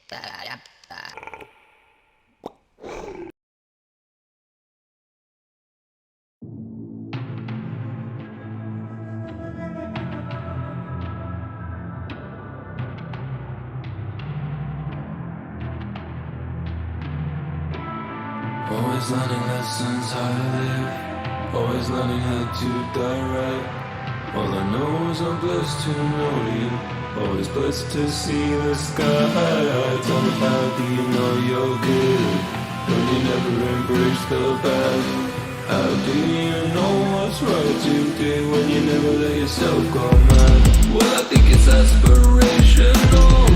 Always learning lessons how to live, always learning how to die right. All I know is I'm blessed to know you, always blessed to see the sky. Tell me how do you know you're good, when you never embrace the bad? How do you know what's right to do, when you never let yourself go mad? Well, I think it's aspirational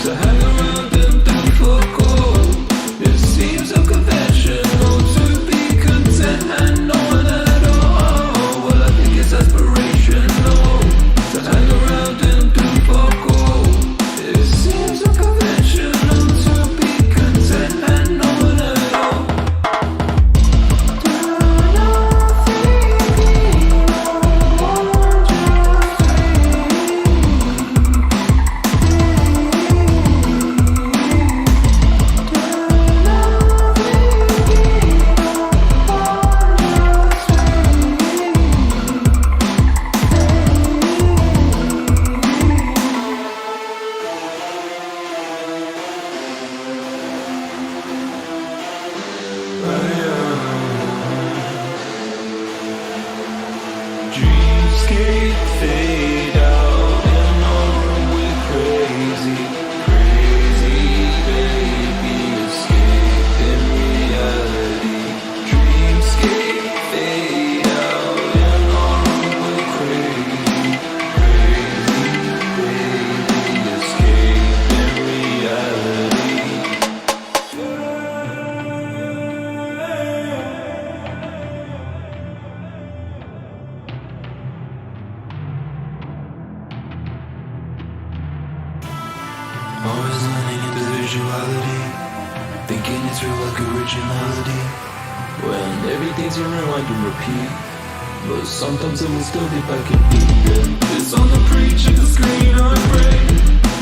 to hang around and do fuck all. It seems unconventional to be content and no one at all. Well, I think it's aspirational to hang around and do fuck all. It seems unconventional to be content and no one at all. Dreamscape fade out and on we're crazy, crazy baby, escaping reality. Dreamscape fade out and on we're crazy, crazy baby, escaping reality. Always learning individuality, thinking it's real like originality, when everything's in rewind and repeat, but sometimes it will still be back in beat. It's on the preach of the screen I pray,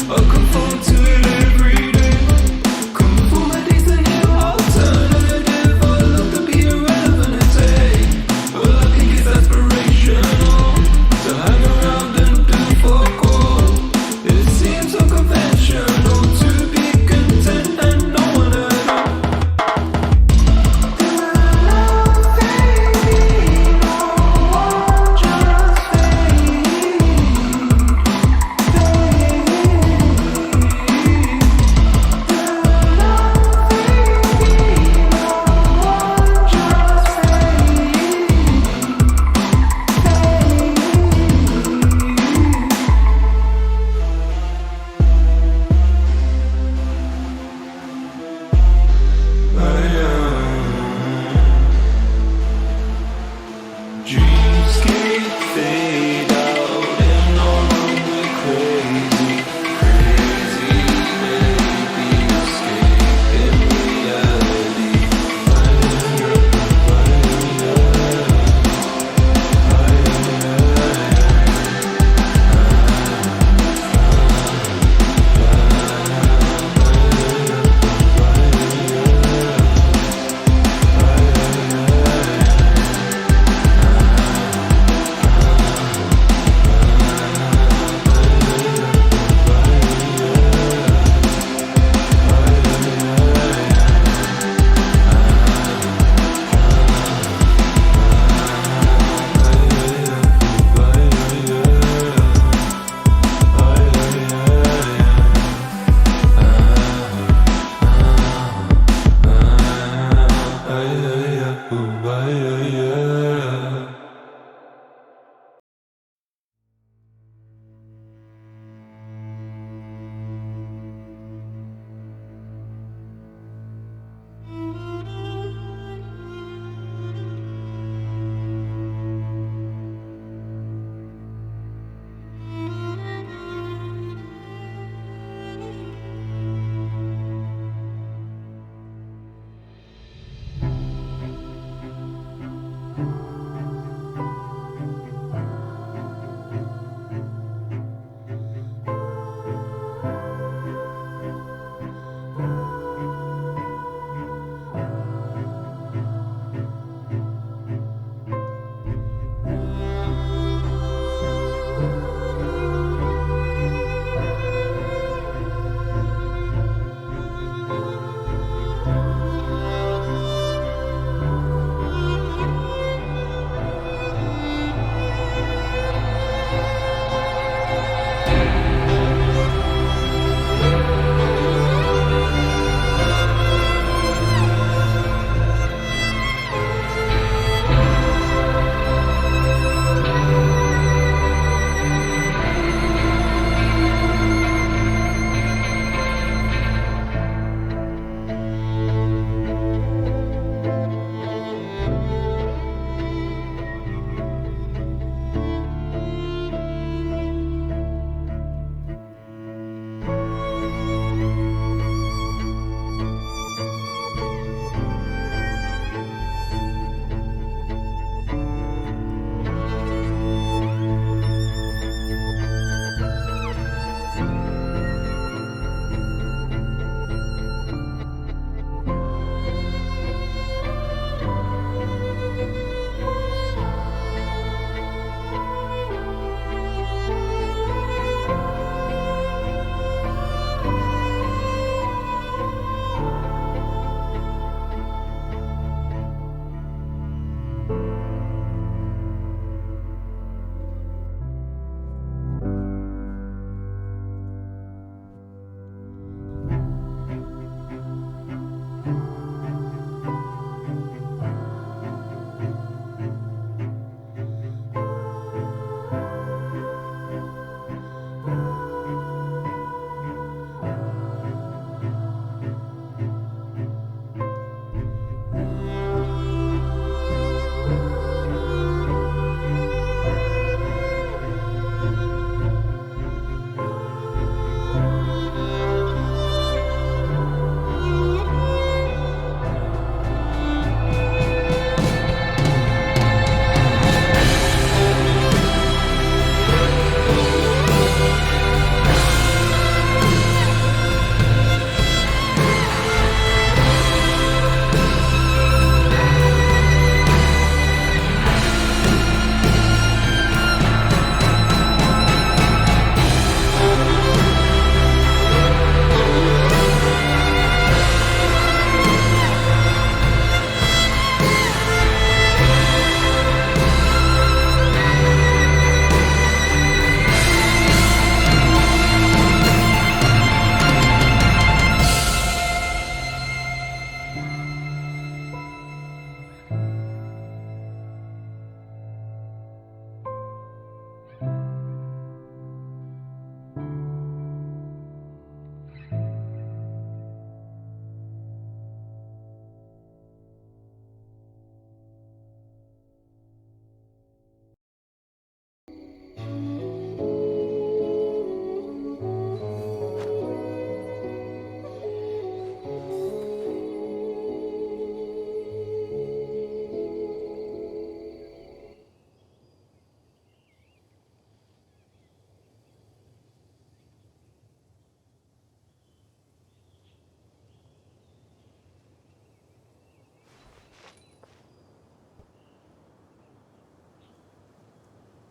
I conform to it every day. Conformity's the new alternative, I love to be irrelevant and take. Well, I think it's aspirational to hang around and do fuck all. It seems unconventional to be content and no one at all.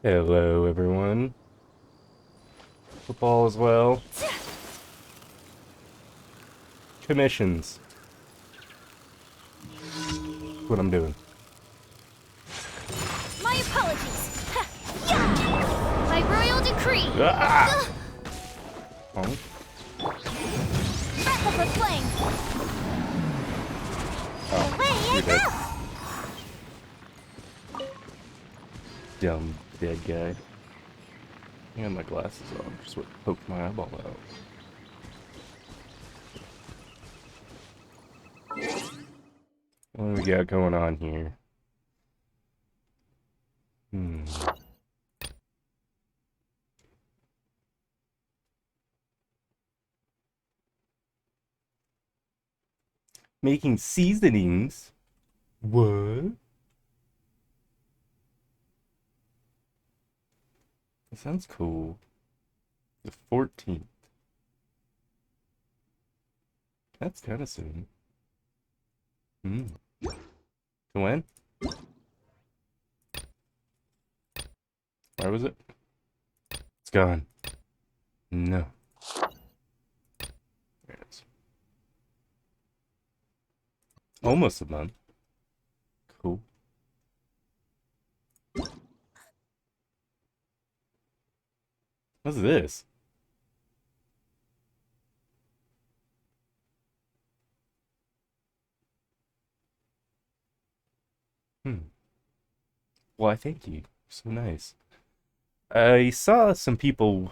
Hello, everyone. Football as well. Commissions. That's what I'm doing. My apologies. Ha, yeah. By royal decree. Ah! Oh, Breath of the flame. Away I you're dead. go. Dumb dead guy. I got my glasses on. Just what poked my eyeball out. What do we got going on here? Hmm. Making seasonings? What? That sounds cool. The 14th. That's kind of soon. Hmm. To when? Where was it? It's gone. No. There it is. Almost a month. Cool. What's this? Hmm. Well, I thank you. So nice. I saw some people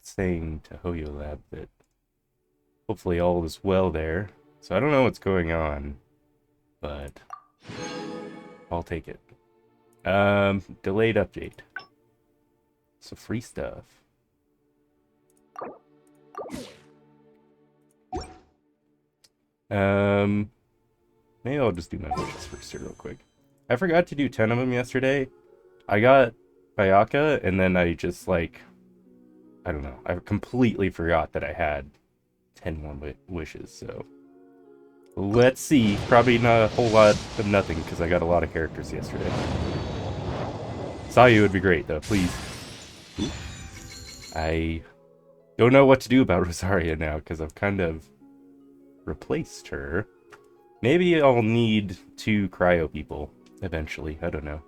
saying to Hoyo Lab that hopefully all is well there. So I don't know what's going on, but I'll take it. Delayed update. So free stuff. Maybe I'll just do my wishes first here real quick. I forgot to do 10 of them yesterday. I got Bayaka, and then I just, like, I don't know. I completely forgot that I had 10 more wishes, so... Let's see. Probably not a whole lot of nothing, because I got a lot of characters yesterday. Sayu would be great, though. Please. I don't know what to do about Rosaria now, because I've kind of replaced her. Maybe I'll need 2 cryo people eventually. I don't know.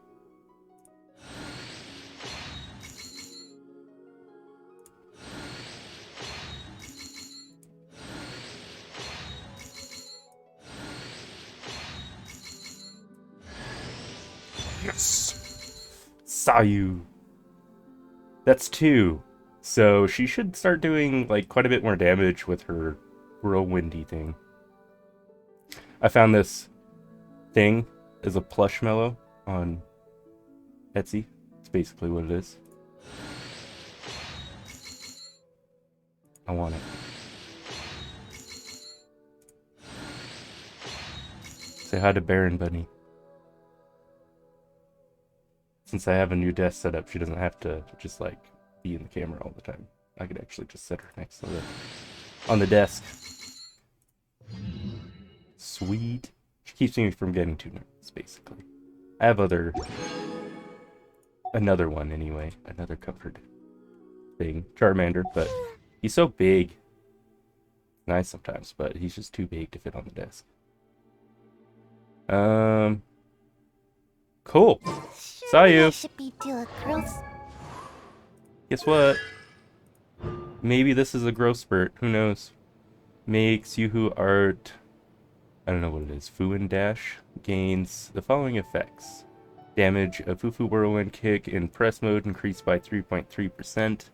Yes! Sayu! That's 2. So she should start doing like quite a bit more damage with her whirlwindy thing. I found this thing as a plushmallow on Etsy. It's basically what it is. I want it. Say hi to Baron Bunny. Since I have a new desk setup, she doesn't have to just like be in the camera all the time. I could actually just set her next to on the desk. Sweet. She keeps me from getting too nervous, basically. I have another one anyway, another covered thing, Charmander, but he's so big. Nice sometimes, but he's just too big to fit on the desk. Cool. Saw you. Guess what? Maybe this is a growth spurt. Who knows? Makes Yoo-Hoo art. I don't know what it is. Fuin Dash gains the following effects: damage of Fufu Whirlwind Kick in press mode increased by 3.3%,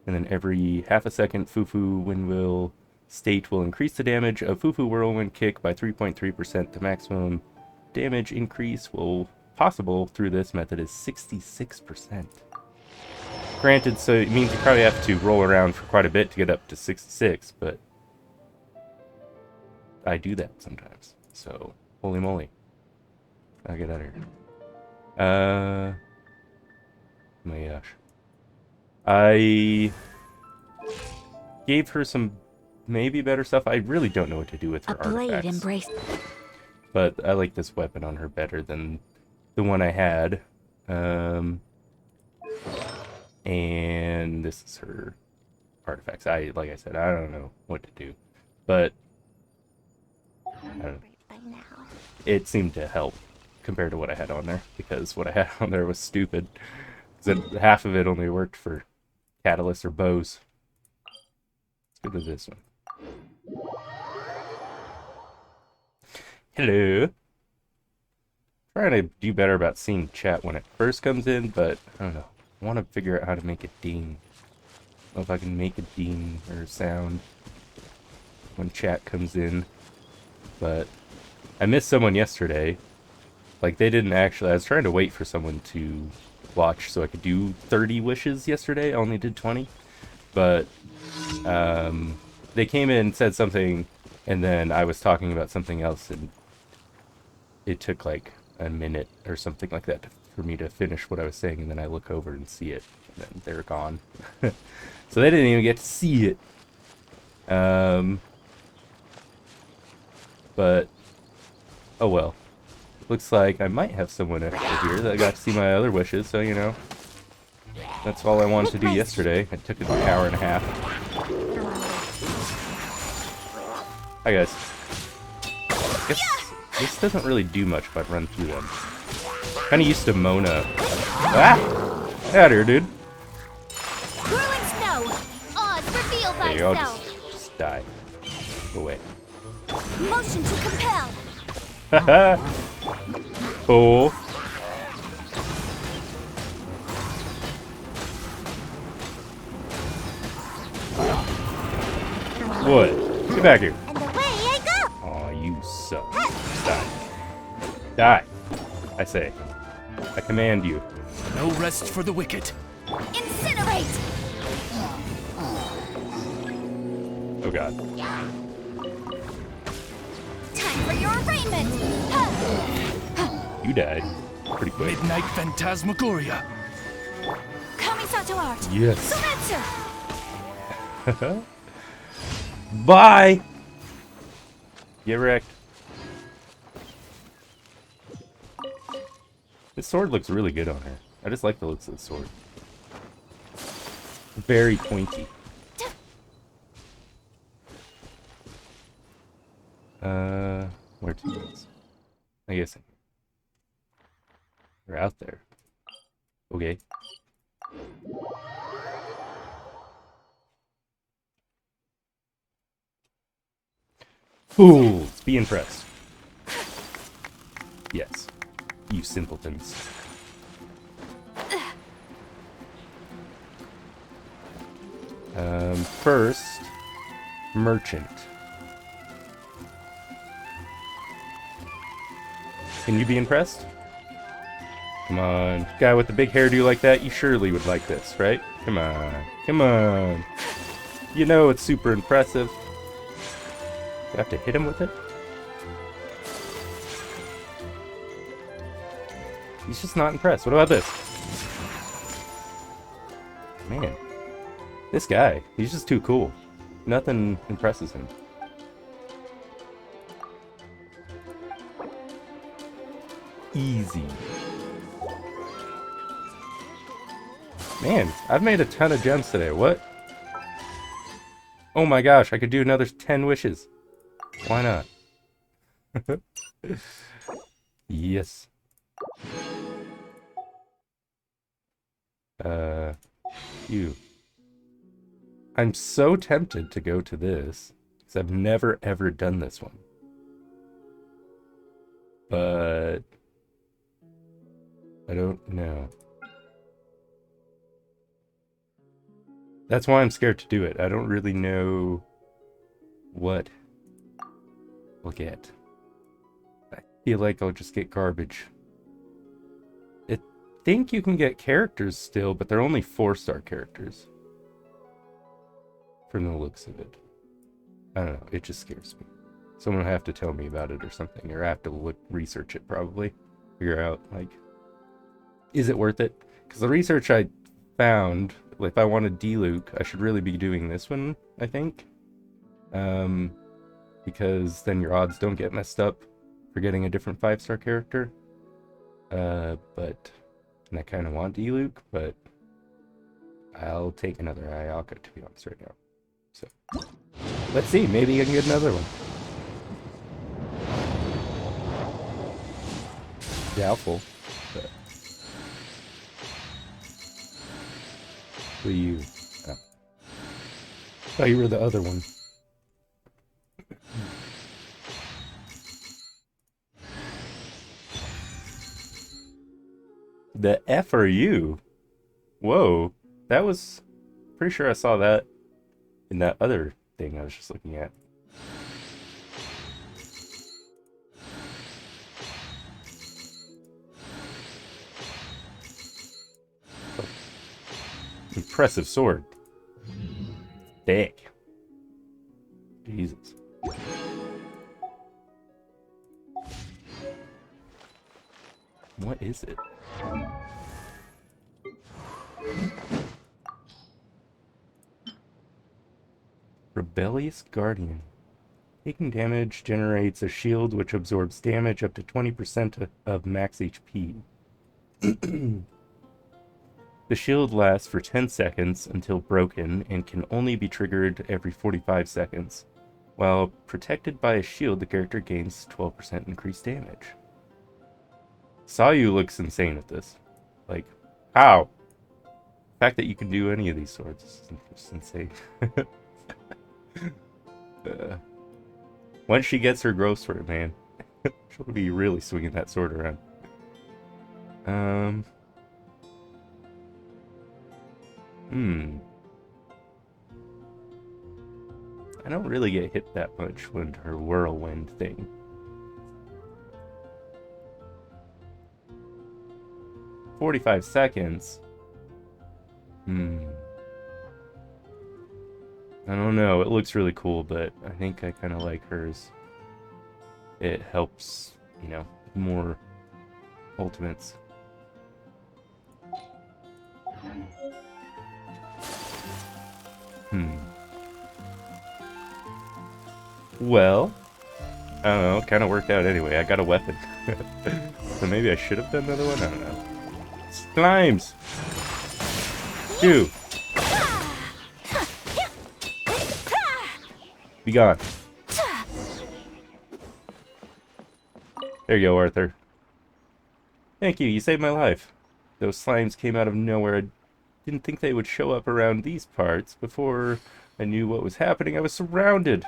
and then every half a second Fufu Windmill state will increase the damage of Fufu Whirlwind Kick by 3.3%. The maximum damage increase possible through this method is 66%. Granted, so it means you probably have to roll around for quite a bit to get up to 66, but I do that sometimes. So, holy moly. I'll get out of here. My gosh. I gave her some maybe better stuff. I really don't know what to do with her artifacts. Embrace. But I like this weapon on her better than the one I had. And this is her artifacts. Like I said, I don't know what to do, but I don't know. By now. It seemed to help compared to what I had on there, because what I had on there was stupid. Half of it only worked for catalysts or bows. Let's go to this one. Hello. Trying to do better about seeing chat when it first comes in, but I don't know. I want to figure out how to make it ding. I don't know if I can make a ding or sound when chat comes in, but I missed someone yesterday. Like, they didn't actually... I was trying to wait for someone to watch so I could do 30 wishes yesterday. I only did 20. But they came in, said something, and then I was talking about something else, and it took like a minute or something like that for me to finish what I was saying, and then I look over and see it, and then they're gone. So they didn't even get to see it. But, oh well. Looks like I might have someone extra here that got to see my other wishes, so you know. That's all I wanted to do yesterday. It took an hour and a half. Hi guys. I guess this doesn't really do much if I run through them. Kinda used to Mona. Ah! Get out of here, dude. Whirling snow. Odds reveal There you go. thyself. Just die. Go away. Motion to compel. Haha! Cool. What? Get back here. And away I go. Aw, you suck. Just die. Die. I say. I command you. No rest for the wicked. Incinerate. Oh god. Time for your arraignment. You died. Pretty quick. Midnight Phantasmagoria. Kamisato art. Yes. Sumetsu. Bye! Get wrecked. This sword looks really good on her. I just like the looks of the sword. Very pointy. Where to is? I guess they're out there. Okay. Fools, be impressed. Yes, you simpletons. First, merchant. Can you be impressed? Come on, guy with the big hairdo like that, you surely would like this, right? Come on, come on. You know it's super impressive. You have to hit him with it? He's just not impressed. What about this? Man. This guy, he's just too cool. Nothing impresses him. Easy. Man, I've made a ton of gems today. What? Oh my gosh, I could do another 10 wishes. Why not? Yes. You. I'm so tempted to go to this, because I've never ever done this one. But I don't know. That's why I'm scared to do it. I don't really know what we'll get. I feel like I'll just get garbage. I think you can get characters still, but they're only 4-star characters. From the looks of it. I don't know, it just scares me. Someone will have to tell me about it or something, or I have to research it probably. Figure out, like, is it worth it? Because the research I found, if I wanted D-Luke, I should really be doing this one, I think. Because then your odds don't get messed up for getting a different 5-star character. And I kind of want D-Luke, but I'll take another Ayaka, to be honest, right now. So, let's see. Maybe I can get another one. Doubtful. But... Who are you? Oh. Oh, you were the other one. The F are you? Whoa. That was... Pretty sure I saw that in that other thing I was just looking at. Oh. Impressive sword. Dick. Jesus. What is it? Rebellious Guardian. Taking damage generates a shield which absorbs damage up to 20% of max HP. The shield lasts for 10 seconds until broken and can only be triggered every 45 seconds. While protected by a shield, the character gains 12% increased damage. Sayu looks insane with this. Like, how? The fact that you can do any of these swords is just insane. Once she gets her growth sword, man, she'll be really swinging that sword around. I don't really get hit that much when her whirlwind thing. "45 seconds. I don't know. It looks really cool, but I think I kind of like hers. It helps, you know, more ultimates. Well, I don't know. It kind of worked out anyway. I got a weapon. So maybe I should have done another one? I don't know. Slimes! Two! Be gone. There you go, Arthur. Thank you, you saved my life. Those slimes came out of nowhere. I didn't think they would show up around these parts. Before I knew what was happening, I was surrounded.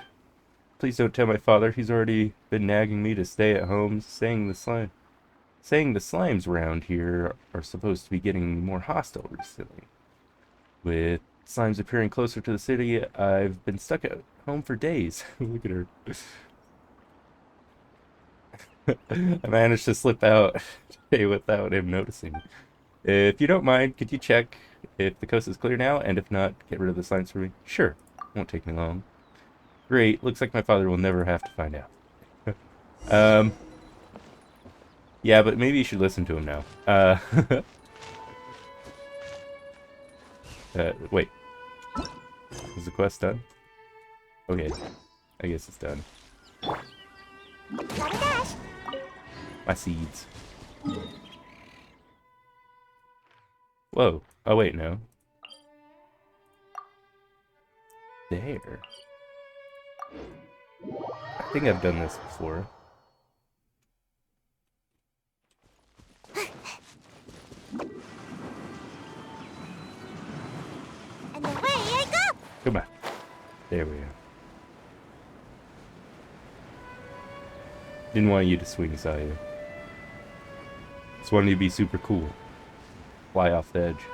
Please don't tell my father. He's already been nagging me to stay at home, saying the slimes around here are supposed to be getting more hostile recently. With slimes appearing closer to the city, I've been stuck at home for days. Look at her. I managed to slip out today without him noticing. If you don't mind, could you check if the coast is clear now? And if not, get rid of the slimes for me? Sure. Won't take me long. Great. Looks like my father will never have to find out. Yeah, but maybe you should listen to him now. Wait. Is the quest done? Okay. I guess it's done. My seeds. Whoa. Oh, wait, no. There. I think I've done this before. And away I go! Come on. There we go. Didn't want you to swing, Sayu. Just wanted you to be super cool. Fly off the edge.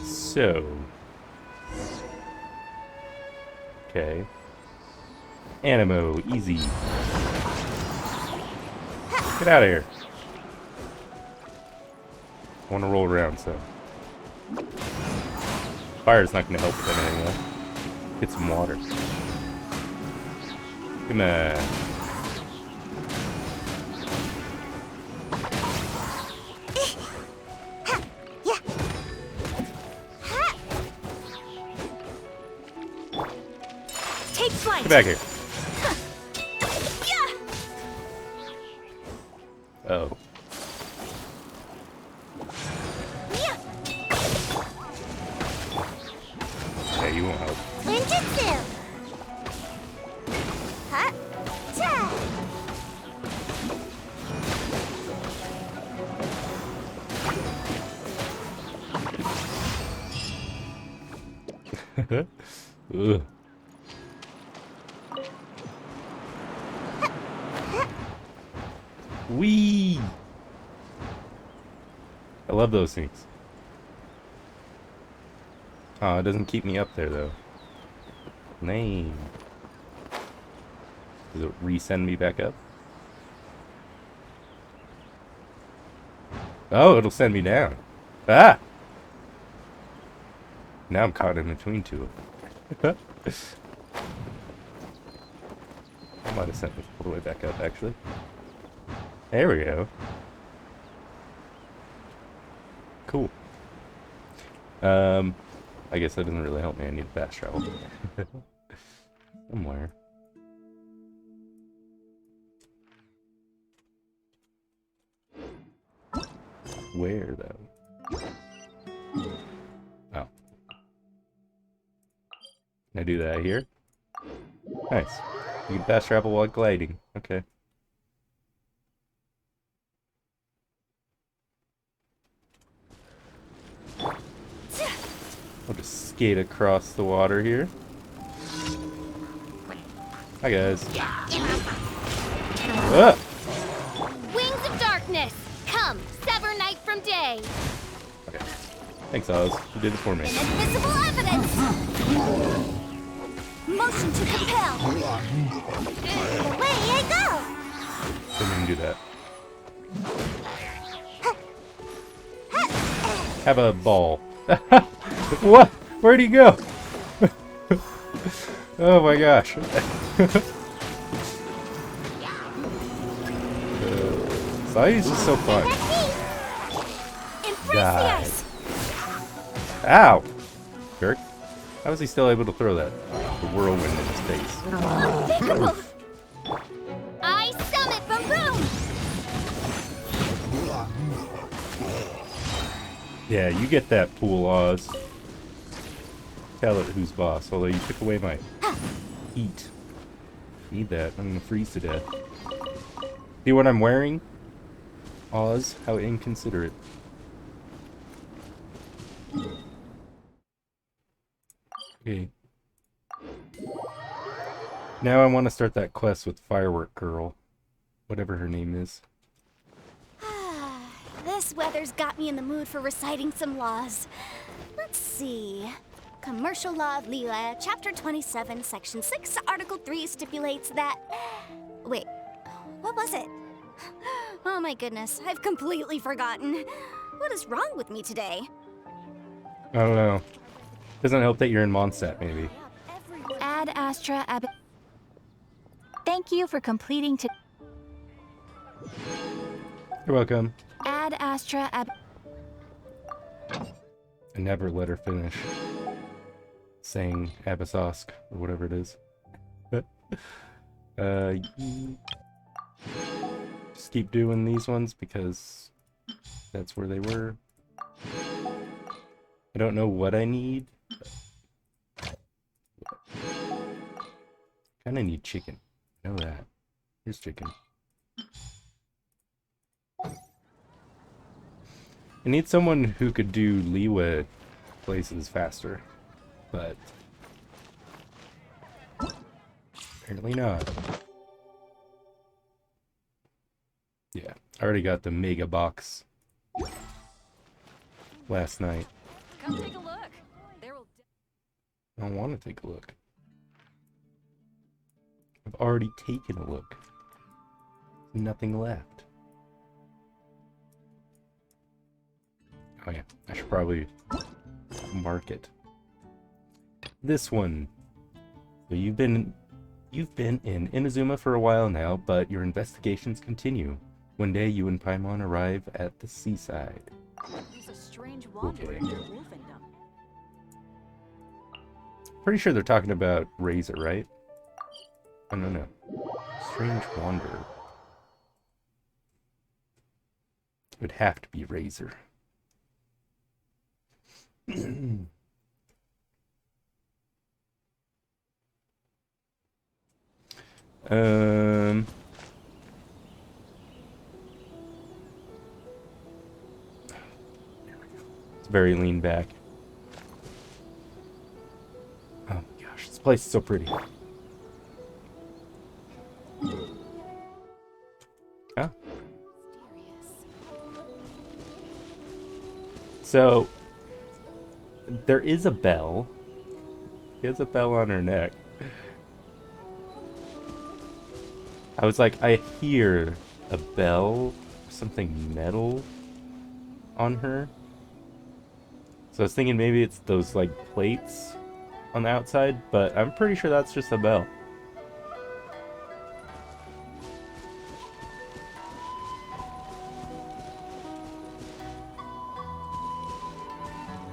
So. Okay. Animo, easy. Get out of here. I want to roll around, so. Fire's not going to help with anything, though. Get some water. Come on. Get back here. Oh. Yeah, you won't help. Ninjutsu. Huh? Ta. Ugh. Wee! I love those things. Oh, it doesn't keep me up there though. Lame. Does it resend me back up? Oh, it'll send me down. Ah! Now I'm caught in between two of them. I might have sent me all the way back up, actually. There we go. Cool. I guess that doesn't really help me. I need fast travel. Somewhere. Where, though? Oh. Can I do that here? Nice. You can fast travel while gliding. Okay. I'll just skate across the water here. Hi, guys. Ah! Wings of darkness. Come, sever night from day. Okay. Thanks, Oz. You did it for me. Invisible evidence. Motion to compel. Away I go. Didn't even do that. Have a ball. What? Where'd he go? Oh my gosh. Science is so fun. Embrace the Die. ice. Ow! Jerk. How was he still able to throw that? The whirlwind in his face. Unthinkable. I summit boom boom. Yeah, you get that pool, Oz. Tell it who's boss, although you took away my heat. Need that. I'm gonna freeze to death. See what I'm wearing? Oz, how inconsiderate. Okay. Now I want to start that quest with Firework Girl. Whatever her name is. This weather's got me in the mood for reciting some laws. Let's see. Commercial Law of Leela, Chapter 27, Section 6, Article 3 stipulates that... Wait, what was it? Oh my goodness, I've completely forgotten. What is wrong with me today? I don't know. Doesn't help that you're in Mondstadt, maybe. Ad Astra Ab. Thank you for completing to. You're welcome. Ad Astra Ab. I never let her finish saying Abyssosque or whatever it is. Just keep doing these ones because that's where they were. I don't know what I need. Kinda need chicken. I know that. Here's chicken. I need someone who could do Liwa places faster, but apparently not. Yeah, I already got the mega box last night. Come take a look. I don't want to take a look. I've already taken a look. Nothing left. Oh yeah, I should probably mark it. This one. So you've been in Inazuma for a while now, but your investigations continue. One day you and Paimon arrive at the seaside. There's a strange wanderer Okay. near Wolfendom. Pretty sure they're talking about Razor, right? Oh, no. Strange Wanderer. It would have to be Razor. Um... It's very lean back. Oh my gosh, this place is so pretty. Huh? So, there is a bell. She has a bell on her neck. I was like, I hear a bell, something metal on her. So I was thinking maybe it's those like plates on the outside, but I'm pretty sure that's just a bell.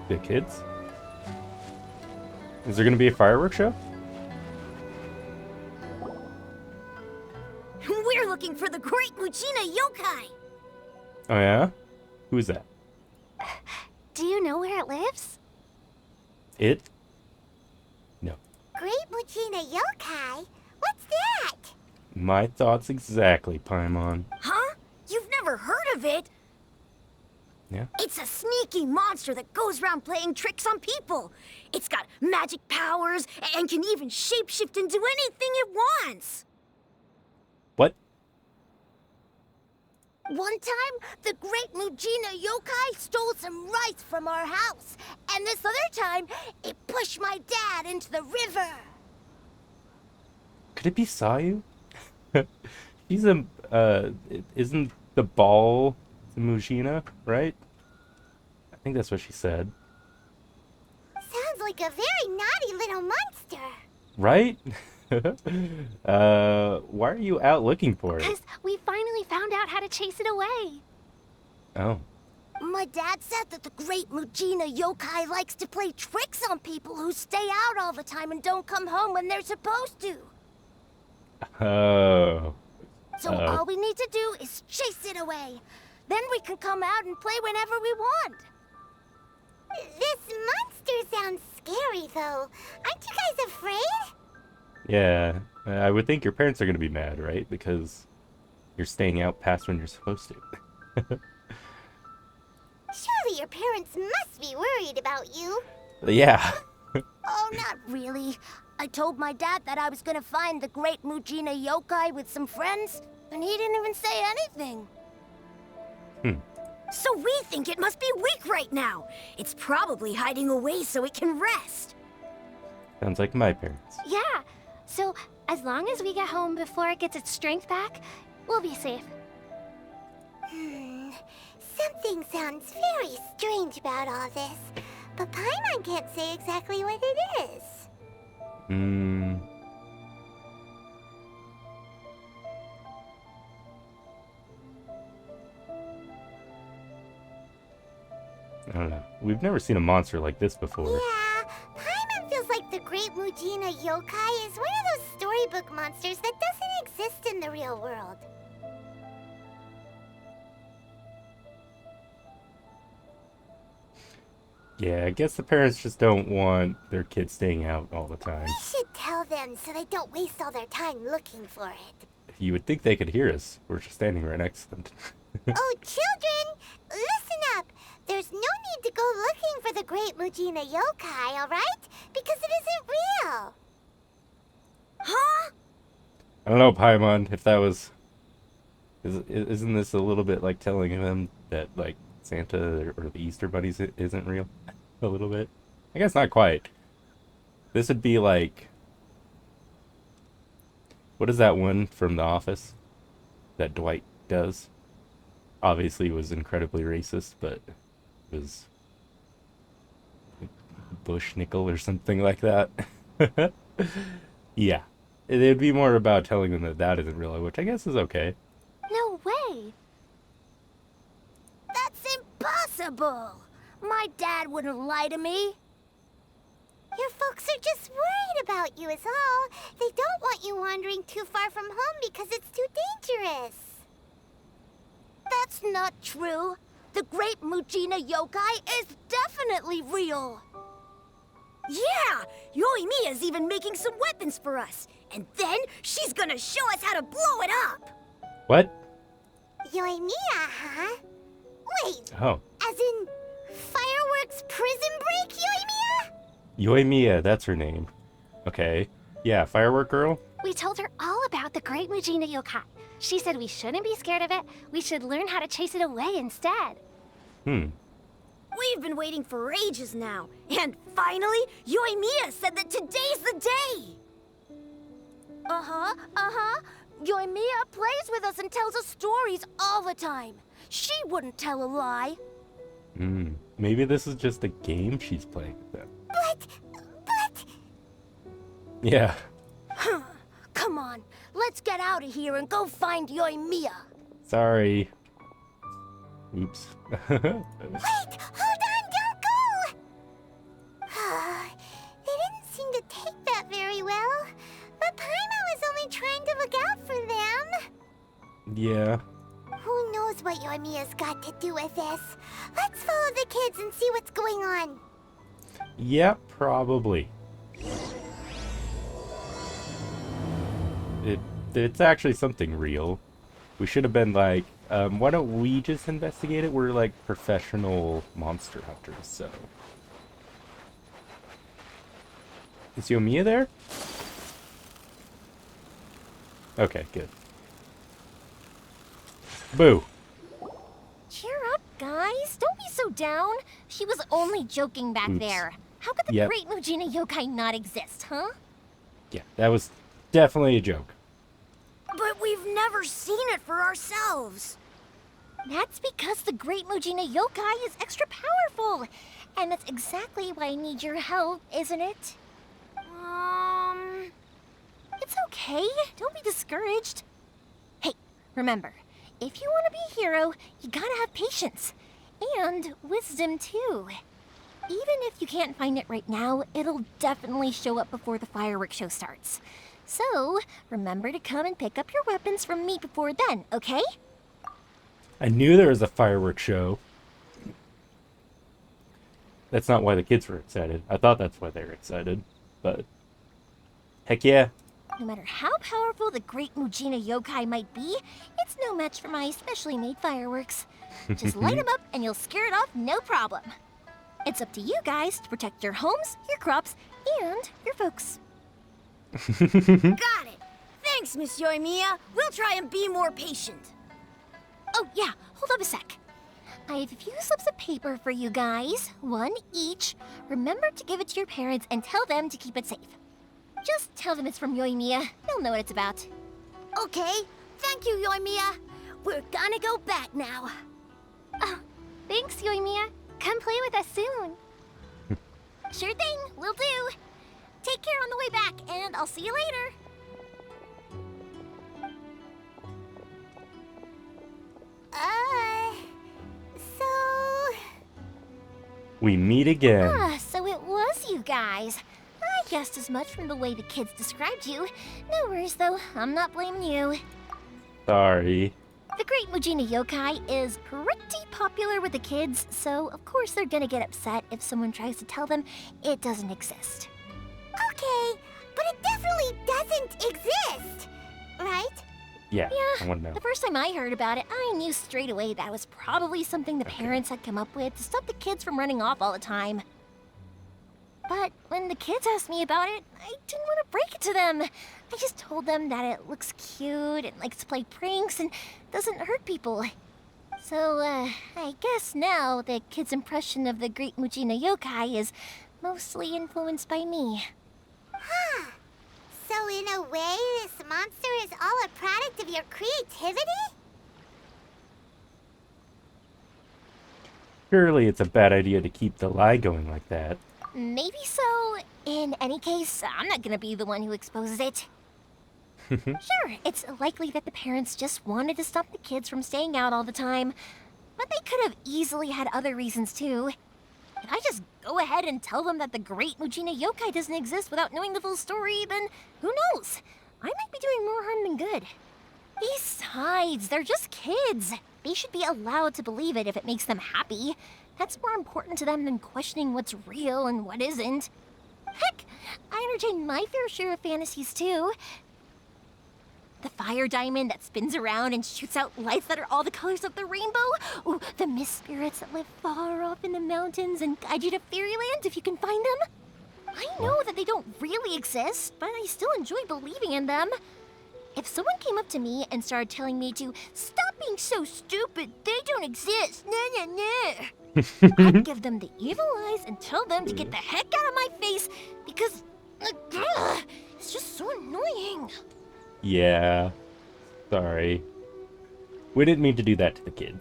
The kids? Is there gonna be a fireworks show? We're looking for the great Mujina yokai! Oh yeah? Who is that? Do you know where it lives? It? No. Great Mujina yokai? What's that? My thoughts exactly, Paimon. Huh? You've never heard of it? Yeah? It's a sneaky monster that goes around playing tricks on people. It's got magic powers and can even shapeshift into anything it wants. What? One time, the great Mujina yokai stole some rice from our house. And this other time, it pushed my dad into the river. Could it be Sayu? He's a, isn't the ball the Mujina, right? I think that's what she said. Sounds like a very naughty little monster. Right? Why are you out looking for it? Because we finally found out how to chase it away. Oh. My dad said that the great Mujina yokai likes to play tricks on people who stay out all the time and don't come home when they're supposed to. Oh. So all we need to do is chase it away. Then we can come out and play whenever we want. This monster sounds scary, though. Aren't you guys afraid? Yeah. I would think your parents are going to be mad, right? Because you're staying out past when you're supposed to. Surely your parents must be worried about you. Yeah. Oh, not really. I told my dad that I was gonna find the great Mujina yokai with some friends, and he didn't even say anything. So we think it must be weak right now. It's probably hiding away so it can rest. Sounds like my parents. Yeah, so as long as we get home before it gets its strength back, we'll be safe. Something sounds very strange about all this, but Paimon can't say exactly what it is. I don't know. We've never seen a monster like this before. Yeah, Paimon feels like the great Mujina yokai is one of those storybook monsters that doesn't exist in the real world. Yeah, I guess the parents just don't want their kids staying out all the time. We should tell them so they don't waste all their time looking for it. You would think they could hear us. We're just standing right next to them. Oh, children, listen up. There's no need to go looking for the great Mujina yokai, alright? Because it isn't real. Huh? I don't know, Paimon, if that was... Isn't this a little bit like telling him that, like, Santa or the Easter bunnies isn't real? A little bit? I guess not quite. This would be like... What is that one from The Office that Dwight does? Obviously it was incredibly racist, but it was Bush Nickel or something like that. Yeah. It would be more about telling them that that isn't real, which I guess is okay. No way! That's impossible. My dad wouldn't lie to me. Your folks are just worried about you is all. They don't want you wandering too far from home because it's too dangerous. That's not true. The Great Mujina Yokai is definitely real. Yeah! Yoimiya's even making some weapons for us. And then she's gonna show us how to blow it up! What? Yoimiya, huh? Wait, Oh. as in fireworks prison break Yoimiya? Yoimiya, that's her name. Okay. Yeah, firework girl? We told her all about the Great Mujina Yokai. She said we shouldn't be scared of it. We should learn how to chase it away instead. We've been waiting for ages now. And finally, Yoimiya said that today's the day! Yoimiya plays with us and tells us stories all the time. She wouldn't tell a lie. Maybe this is just a game she's playing with them. But... Yeah. Come on, let's get out of here and go find Yoimiya. Sorry. Oops. Wait, hold on, don't go! They didn't seem to take that very well. But Paimon was only trying to look out for them. Yeah. Who knows what Yoimiya's got to do with this? Let's follow the kids and see what's going on. Yeah, probably. It's actually something real. We should have been like, why don't we just investigate it? We're like professional monster hunters, so. Is Yoimiya there? Okay, good. Boo. Cheer up, guys. Don't be so down. She was only joking back Oops. there. How could the Yep. Great Mujina Yokai not exist, huh? Yeah, that was definitely a joke. But we've never seen it for ourselves. That's because the Great Mujina Yokai is extra powerful. And that's exactly why I need your help, isn't it? It's okay. Don't be discouraged. Hey, remember, if you want to be a hero, you gotta have patience. And wisdom, too. Even if you can't find it right now, it'll definitely show up before the fireworks show starts. So, remember to come and pick up your weapons from me before then, okay? I knew there was a fireworks show. That's not why the kids were excited. I thought that's why they were excited, but heck yeah. No matter how powerful the Great Mujina Yokai might be, it's no match for my specially made fireworks. Just light them up and you'll scare it off no problem. It's up to you guys to protect your homes, your crops, and your folks. Got it. Thanks, Miss Yoimiya. We'll try and be more patient. Oh, yeah, hold up a sec. I have a few slips of paper for you guys, one each. Remember to give it to your parents and tell them to keep it safe. Just tell them it's from Yoimiya. They'll know what it's about. Okay. Thank you, Yoimiya. We're gonna go back now. Oh, thanks, Yoimiya. Come play with us soon. Sure thing, will do. Take care on the way back, and I'll see you later. So... We meet again. Ah, so it was you guys. I guessed as much from the way the kids described you. No worries, though. I'm not blaming you. Sorry. The Great Mujina Yokai is pretty popular with the kids, so of course they're gonna get upset if someone tries to tell them it doesn't exist. Okay, but it definitely doesn't exist, right? Yeah, I Yeah, want to know. the first time I heard about it, I knew straight away that was probably something the parents had come up with to stop the kids from running off all the time. But when the kids asked me about it, I didn't want to break it to them. I just told them that it looks cute and likes to play pranks and doesn't hurt people. So, I guess now the kids' impression of the Great Mujina Yokai is mostly influenced by me. Huh. So in a way, this monster is all a product of your creativity? Surely it's a bad idea to keep the lie going like that. Maybe so. In any case, I'm not gonna be the one who exposes it. Sure, it's likely that the parents just wanted to stop the kids from staying out all the time. But they could have easily had other reasons too. If I just go ahead and tell them that the great Mujina yokai doesn't exist without knowing the full story, then who knows? I might be doing more harm than good. Besides, they're just kids. They should be allowed to believe it if it makes them happy. That's more important to them than questioning what's real and what isn't. Heck, I entertain my fair share of fantasies too. The fire diamond that spins around and shoots out lights that are all the colors of the rainbow. Ooh, the mist spirits that live far off in the mountains and guide you to fairyland if you can find them. I know that they don't really exist, but I still enjoy believing in them. If someone came up to me and started telling me to stop being so stupid, they don't exist, nah, nah, nah, I'd give them the evil eyes and tell them to get the heck out of my face because it's just so annoying. Yeah. Sorry. We didn't mean to do that to the kid.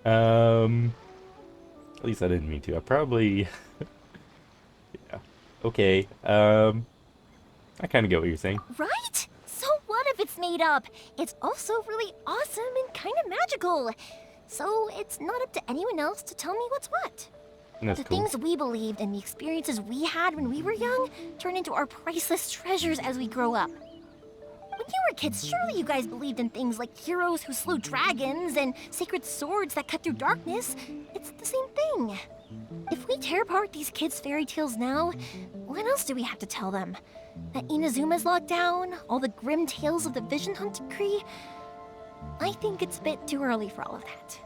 At least I didn't mean to. I probably... yeah. Okay. I kind of get what you're saying. Right? So what if it's made up? It's also really awesome and kind of magical. So it's not up to anyone else to tell me what's what. That's The cool. things we believed and the experiences we had when we were young turn into our priceless treasures as we grow up. When you were kids, surely you guys believed in things like heroes who slew dragons and sacred swords that cut through darkness. It's the same thing. If we tear apart these kids' fairy tales now, what else do we have to tell them? That Inazuma's locked down? All the grim tales of the Vision Hunt decree? I think it's a bit too early for all of that.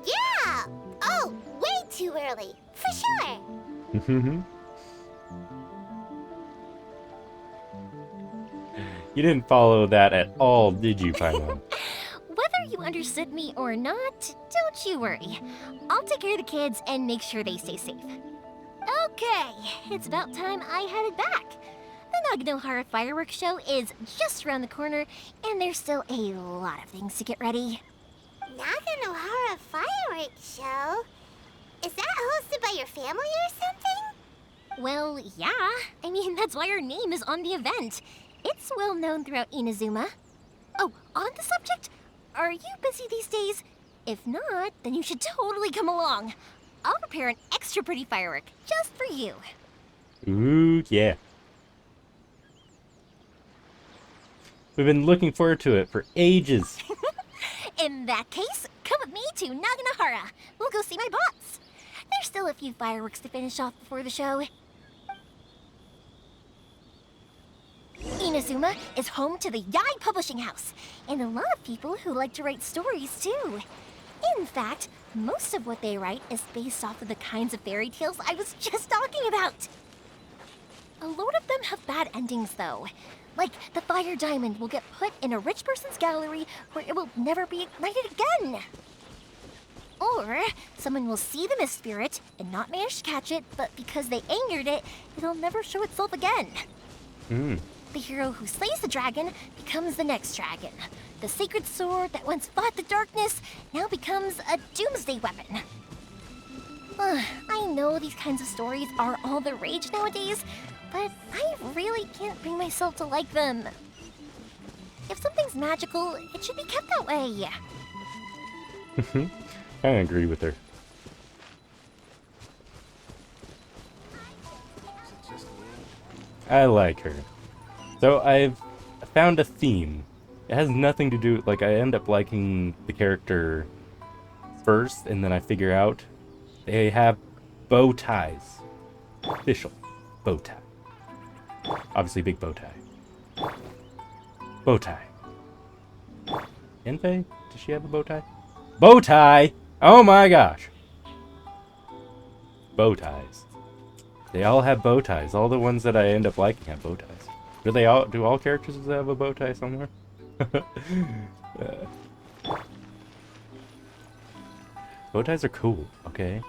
Yeah! Oh, way too early. For sure. You didn't follow that at all, did you, Paimon? Whether you understood me or not, don't you worry. I'll take care of the kids and make sure they stay safe. Okay, it's about time I headed back. The Naganohara fireworks show is just around the corner, and there's still a lot of things to get ready. Naganohara fireworks show? Is that hosted by your family or something? Well, yeah. I mean, that's why our name is on the event. It's well known throughout Inazuma. Oh, on the subject, are you busy these days? If not, then you should totally come along. I'll prepare an extra pretty firework just for you. Ooh, yeah. We've been looking forward to it for ages. In that case, come with me to Naganohara. We'll go see my boss. There's still a few fireworks to finish off before the show. Inazuma is home to the Yai Publishing House, and a lot of people who like to write stories too. In fact, most of what they write is based off of the kinds of fairy tales I was just talking about. A lot of them have bad endings though. Like the fire diamond will get put in a rich person's gallery where it will never be ignited again. Or someone will see the mist spirit and not manage to catch it, but because they angered it, it'll never show itself again. The hero who slays the dragon becomes the next dragon. The sacred sword that once fought the darkness now becomes a doomsday weapon. I know these kinds of stories are all the rage nowadays, but I really can't bring myself to like them. If something's magical, it should be kept that way. I agree with her. I like her. So I've found a theme. It has nothing to do, like I end up liking the character first and then I figure out they have bow ties. Official bow tie. Obviously big bow tie. Bow tie. Envei? Does she have a bow tie? Bow tie! Oh my gosh! Bow ties. They all have bow ties. All the ones that I end up liking have bow ties. Do all characters have a bow tie somewhere? Bow ties are cool, okay?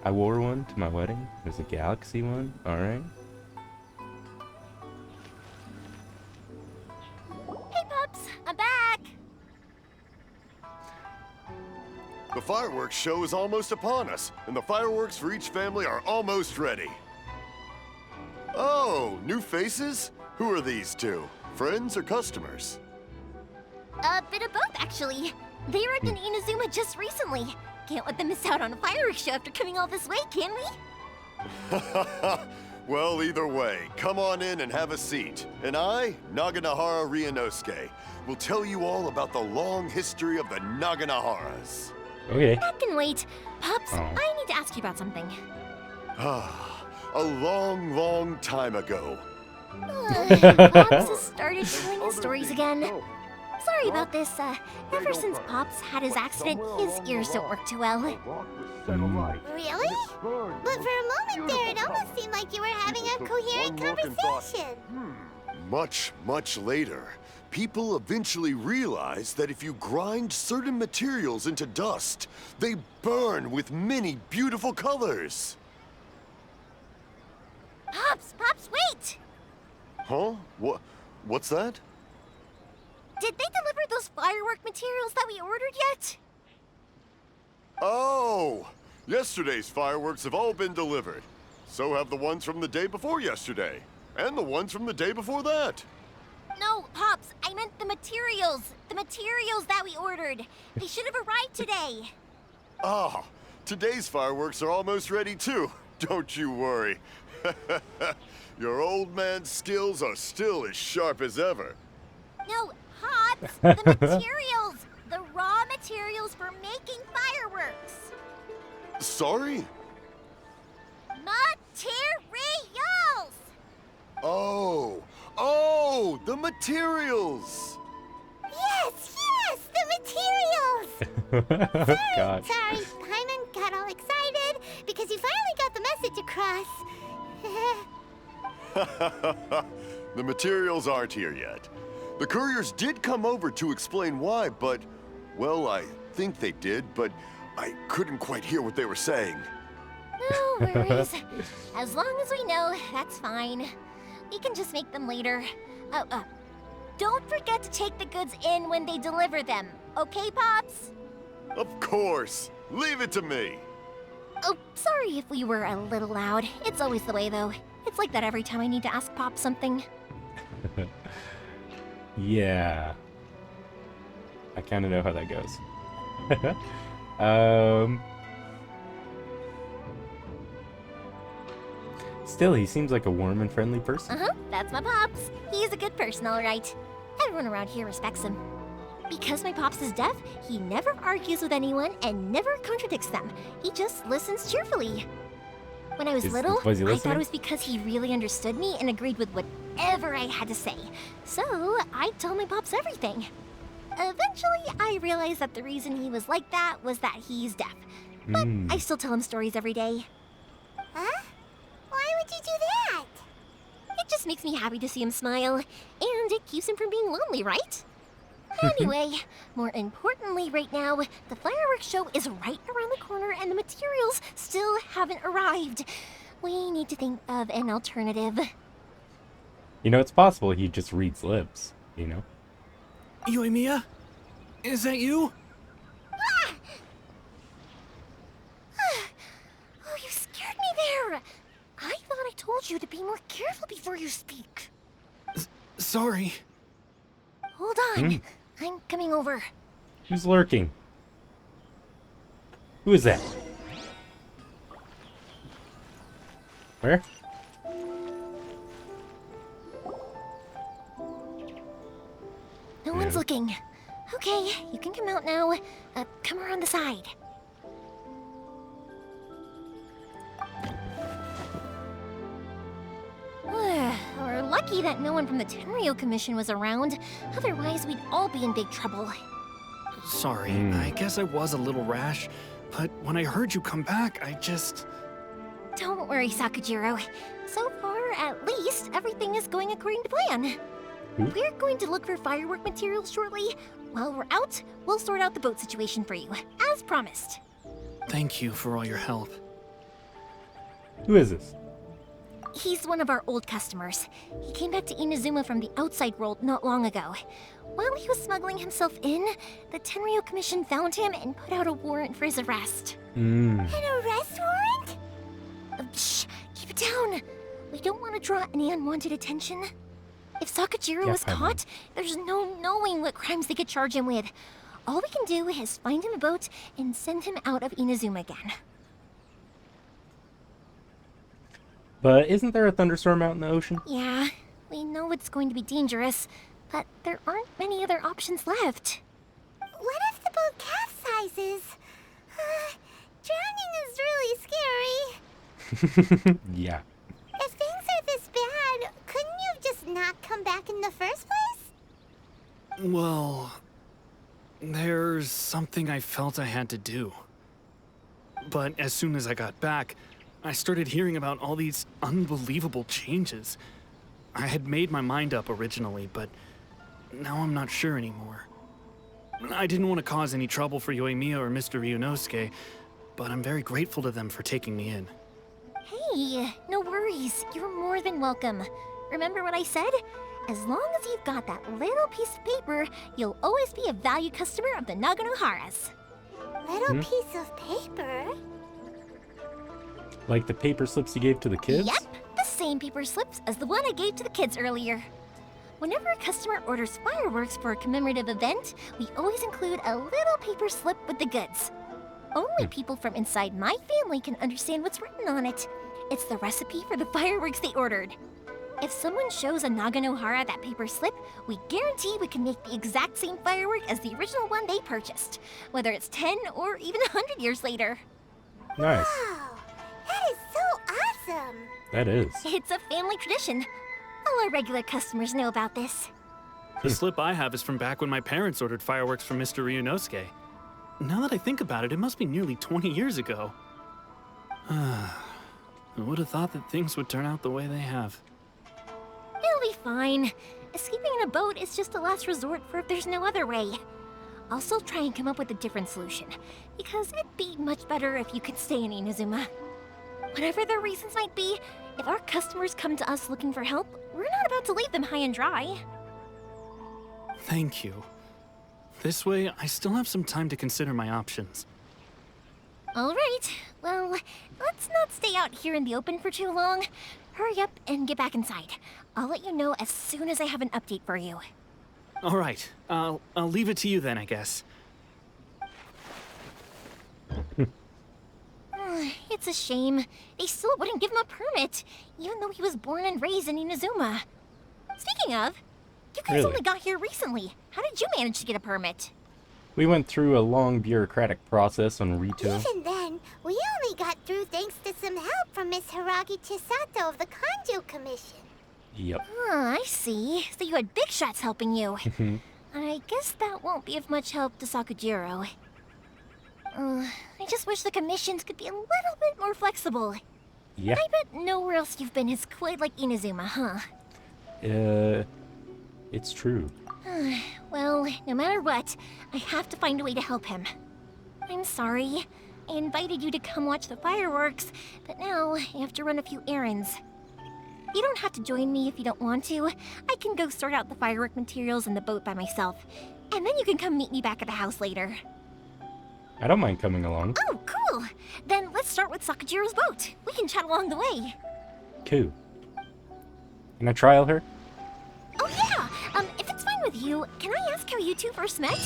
I wore one to my wedding. There's a galaxy one, alright? Hey pups, I'm back! The fireworks show is almost upon us, and the fireworks for each family are almost ready. Oh, new faces? Who are these two? Friends or customers? A bit of both, actually. They arrived in Inazuma just recently. Can't let them miss out on a fireworks show after coming all this way, can we? Well, either way, come on in and have a seat. And I, Naganahara Ryunosuke, will tell you all about the long history of the Naganaharas. Okay. That can wait. Pops, Oh. I need to ask you about something. A long, long time ago. Pops has started telling his stories again. Sorry about this. Ever since Pops had his accident, his ears don't work too well. Really? But for a moment there, it almost seemed like you were having a coherent conversation. Much, much later, people eventually realized that if you grind certain materials into dust, they burn with many beautiful colors. Pops, wait! Huh? What's that? Did they deliver those firework materials that we ordered yet? Oh! Yesterday's fireworks have all been delivered. So have the ones from the day before yesterday. And the ones from the day before that. No, Pops, I meant the materials. The materials that we ordered. They should have arrived today. Ah, today's fireworks are almost ready too. Don't you worry. Your old man's skills are still as sharp as ever. No, Pops, the materials. The raw materials for making fireworks. Sorry? Materials! Oh, the materials! Yes, the materials! God. Sorry, Hyman got all excited because you finally got the message across. The materials aren't here yet. The couriers did come over to explain why, but, well, I think they did, but I couldn't quite hear what they were saying. No worries. As long as we know, that's fine. We can just make them later. Don't forget to take the goods in when they deliver them. Okay, Pops? Of course. Leave it to me. Oh, sorry if we were a little loud. It's always the way, though. It's like that every time I need to ask Pop something. Yeah. I kind of know how that goes. Still, he seems like a warm and friendly person. That's my Pops. He's a good person, all right. Everyone around here respects him. Because my Pops is deaf, he never argues with anyone and never contradicts them. He just listens cheerfully. When I was little, was he I thought listening? it was because he really understood me and agreed with whatever I had to say. So I'd tell my Pops everything. Eventually, I realized that the reason he was like that was that he's deaf. But I still tell him stories every day. Huh? Why would you do that? It just makes me happy to see him smile, and it keeps him from being lonely, right? Anyway, more importantly right now, the fireworks show is right around the corner and the materials still haven't arrived. We need to think of an alternative. You know, it's possible he just reads lips, you know? Yoimiya? Is that you? Oh, you scared me there! I thought I told you to be more careful before you speak. Sorry. Hold on, I'm coming over. Who's lurking? Who is that? Where? No one's looking. Okay, you can come out now. Come around the side. We're lucky that no one from the Tenryo Commission was around. Otherwise, we'd all be in big trouble. Sorry, I guess I was a little rash, but when I heard you come back, I just... Don't worry, Sakujiro. So far, at least, everything is going according to plan. We're going to look for firework materials shortly. While we're out, we'll sort out the boat situation for you, as promised. Thank you for all your help. Who is this? He's one of our old customers. He came back to Inazuma from the outside world not long ago. While he was smuggling himself in, the Tenryo Commission found him and put out a warrant for his arrest. An arrest warrant? Shh, keep it down. We don't want to draw any unwanted attention. If Sakujiro was caught, there's no knowing what crimes they could charge him with. All we can do is find him a boat and send him out of Inazuma again. But isn't there a thunderstorm out in the ocean? Yeah, we know it's going to be dangerous, but there aren't many other options left. What if the boat capsizes? Drowning is really scary. Yeah. If things are this bad, couldn't you have just not come back in the first place? Well, there's something I felt I had to do. But as soon as I got back, I started hearing about all these unbelievable changes. I had made my mind up originally, but now I'm not sure anymore. I didn't want to cause any trouble for Yoimiya or Mr. Ryunosuke, but I'm very grateful to them for taking me in. Hey, no worries. You're more than welcome. Remember what I said? As long as you've got that little piece of paper, you'll always be a valued customer of the Naganoharas. Little piece of paper? Like the paper slips you gave to the kids? Yep, the same paper slips as the one I gave to the kids earlier. Whenever a customer orders fireworks for a commemorative event, we always include a little paper slip with the goods. Only people from inside my family can understand what's written on it. It's the recipe for the fireworks they ordered. If someone shows a Naganohara that paper slip, we guarantee we can make the exact same firework as the original one they purchased, whether it's 10 or even 100 years later. Nice. Wow, that is so awesome. That is. It's a family tradition. All our regular customers know about this. The slip I have is from back when my parents ordered fireworks from Mr. Ryunosuke. Now that I think about it, it must be nearly 20 years ago. I would have thought that things would turn out the way they have. It'll be fine. Escaping in a boat is just a last resort for if there's no other way. I'll still try and come up with a different solution, because it'd be much better if you could stay in Inazuma. Whatever their reasons might be, if our customers come to us looking for help, we're not about to leave them high and dry. Thank you. This way, I still have some time to consider my options. All right, well, let's not stay out here in the open for too long. Hurry up and get back inside. I'll let you know as soon as I have an update for you. All right, I'll leave it to you then, I guess. It's a shame. They still wouldn't give him a permit, even though he was born and raised in Inazuma. Speaking of, you guys Really? only got here recently. How did you manage to get a permit? We went through a long bureaucratic process on Rito. Even then, we only got through thanks to some help from Miss Hiragi Chisato of the Kanjo Commission. Yep. I see. So you had big shots helping you. I guess that won't be of much help to Sakujiro. I just wish the commissions could be a little bit more flexible. Yeah. I bet nowhere else you've been is quite like Inazuma, huh? It's true. Well, no matter what, I have to find a way to help him. I'm sorry. I invited you to come watch the fireworks, but now I have to run a few errands. You don't have to join me if you don't want to. I can go sort out the firework materials in the boat by myself, and then you can come meet me back at the house later. I don't mind coming along. Oh, cool! Then let's start with Sakujiro's boat. We can chat along the way. Cool. Can I trial her? Oh yeah! If it's fine with you, can I ask how you two first met?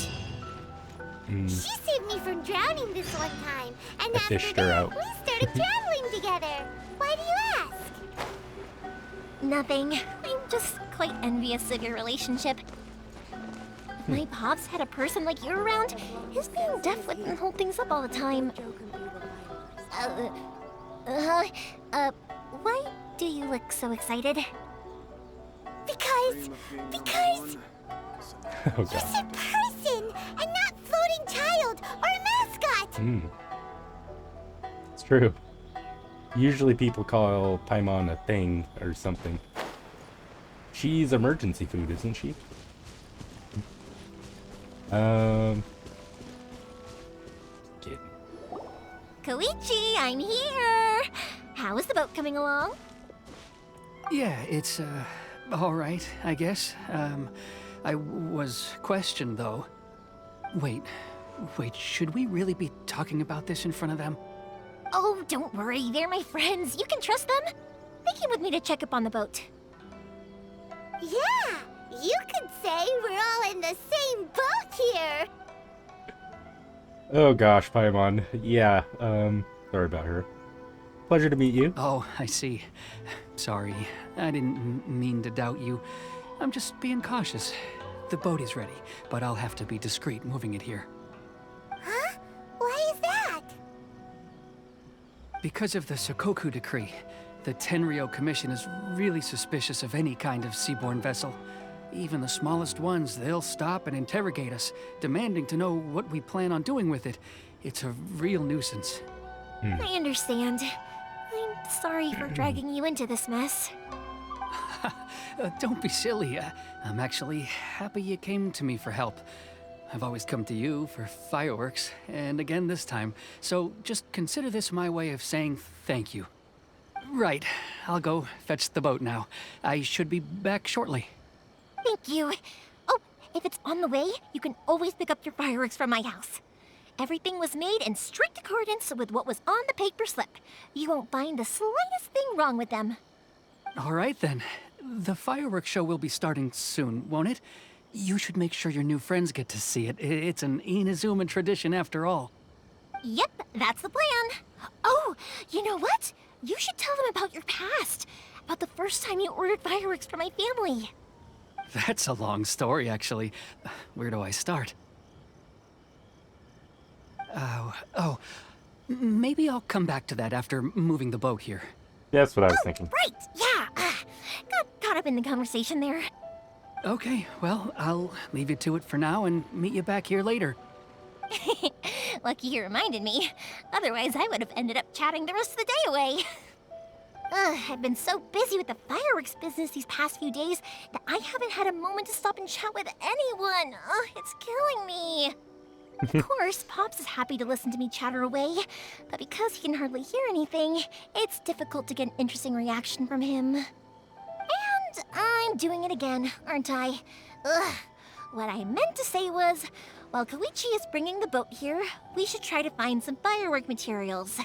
She saved me from drowning this one time, and I after fished her that, out. we started traveling together. Why do you ask? Nothing. I'm just quite envious of your relationship. If my pops had a person like you around, his being deaf wouldn't hold things up all the time. Why do you look so excited? Because Oh you're god. a person and not floating child or a mascot. It's true. Usually people call Paimon a thing or something. She's emergency food, isn't she? Kidding. Koichi, I'm here! How is the boat coming along? Yeah, it's, all right, I guess. I was questioned, though. Wait, should we really be talking about this in front of them? Oh, don't worry, they're my friends. You can trust them. They came with me to check up on the boat. Yeah, you could say we're all in the same boat here. Oh gosh, Paimon. Yeah, sorry about her. Pleasure to meet you. Oh, I see. Sorry, I didn't mean to doubt you. I'm just being cautious. The boat is ready, but I'll have to be discreet moving it here. Huh? Why is that? Because of the Sokoku Decree, the Tenryou Commission is really suspicious of any kind of seaborne vessel. Even the smallest ones, they'll stop and interrogate us, demanding to know what we plan on doing with it. It's a real nuisance. I understand. I'm sorry for dragging you into this mess. Don't be silly. I'm actually happy you came to me for help. I've always come to you for fireworks, and again this time. So just consider this my way of saying thank you. Right, I'll go fetch the boat now. I should be back shortly. Thank you. Oh, if it's on the way, you can always pick up your fireworks from my house. Everything was made in strict accordance with what was on the paper slip. You won't find the slightest thing wrong with them. All right then. The fireworks show will be starting soon, won't it? You should make sure your new friends get to see it. It's an Inazuma tradition after all. Yep, that's the plan. Oh, you know what? You should tell them about your past. About the first time you ordered fireworks for my family. That's a long story, actually. Where do I start? Maybe I'll come back to that after moving the boat here. That's what I was thinking. Right, yeah. Got caught up in the conversation there. Okay, well, I'll leave you to it for now and meet you back here later. Lucky you reminded me. Otherwise, I would have ended up chatting the rest of the day away. I've been so busy with the fireworks business these past few days that I haven't had a moment to stop and chat with anyone. It's killing me. Of course, Pops is happy to listen to me chatter away, but because he can hardly hear anything, it's difficult to get an interesting reaction from him. And I'm doing it again, aren't I? What I meant to say was, while Koichi is bringing the boat here, we should try to find some firework materials.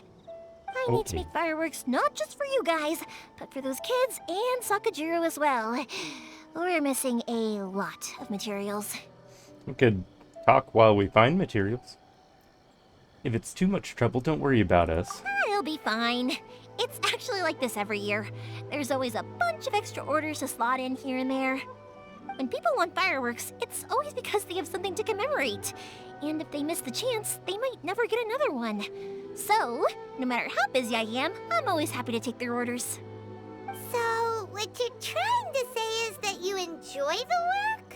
I need to make fireworks not just for you guys, but for those kids and Sakajiro as well. We're missing a lot of materials. We could talk while we find materials. If it's too much trouble, don't worry about us. It'll be fine. It's actually like this every year. There's always a bunch of extra orders to slot in here and there. When people want fireworks, it's always because they have something to commemorate. And if they miss the chance, they might never get another one. So, no matter how busy I am, I'm always happy to take their orders. So, what you're trying to say is that you enjoy the work?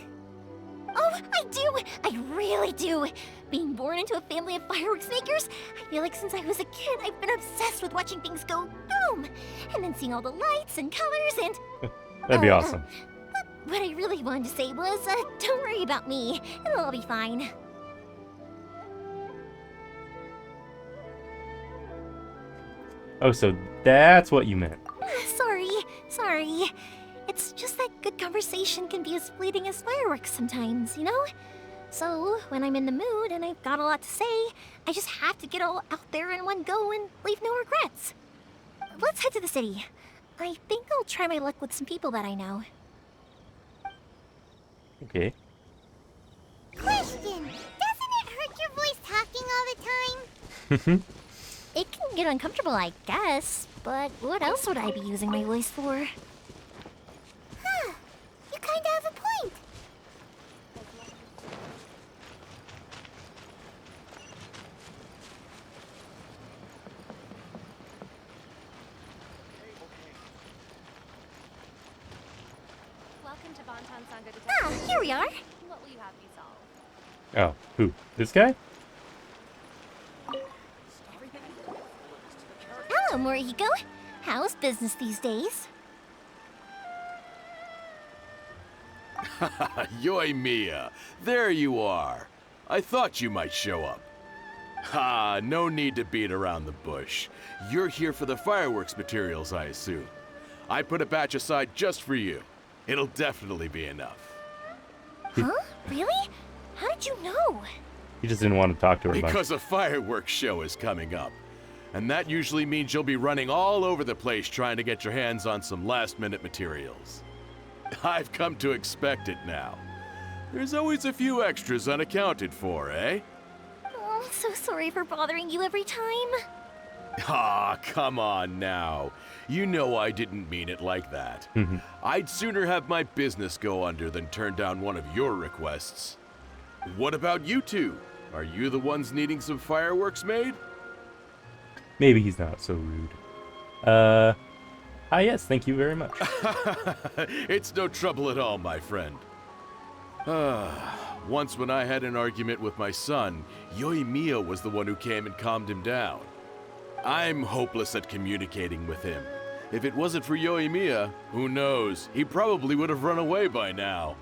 Oh, I do! I really do! Being born into a family of fireworks makers, I feel like since I was a kid, I've been obsessed with watching things go boom! And then seeing all the lights and colors and... That'd be awesome. What I really wanted to say was, don't worry about me. It'll all be fine. Oh, so that's what you meant. Sorry. It's just that good conversation can be as fleeting as fireworks sometimes, you know? So, when I'm in the mood and I've got a lot to say, I just have to get all out there in one go and leave no regrets. Let's head to the city. I think I'll try my luck with some people that I know. Okay. Question! Doesn't it hurt your voice talking all the time? It can get uncomfortable, I guess, but what else would I be using my voice for? Huh. You kinda have a point. Welcome to Bonton Sangha Detective. Here we are. What will you have me solve? Oh, who? This guy? Hello, Morihiko. How's business these days? Yoimiya, there you are. I thought you might show up. Ha, no need to beat around the bush. You're here for the fireworks materials, I assume. I put a batch aside just for you. It'll definitely be enough. Huh? Really? How did you know? He just didn't want to talk to her much. Because a fireworks show is coming up. And that usually means you'll be running all over the place trying to get your hands on some last-minute materials. I've come to expect it now. There's always a few extras unaccounted for, eh? Oh, so sorry for bothering you every time. Ah, come on now. You know I didn't mean it like that. I'd sooner have my business go under than turn down one of your requests. What about you two? Are you the ones needing some fireworks made? Maybe he's not so rude. Yes, thank you very much. It's no trouble at all, my friend. Once when I had an argument with my son, Yoimiya was the one who came and calmed him down. I'm hopeless at communicating with him. If it wasn't for Yoimiya, who knows? He probably would have run away by now.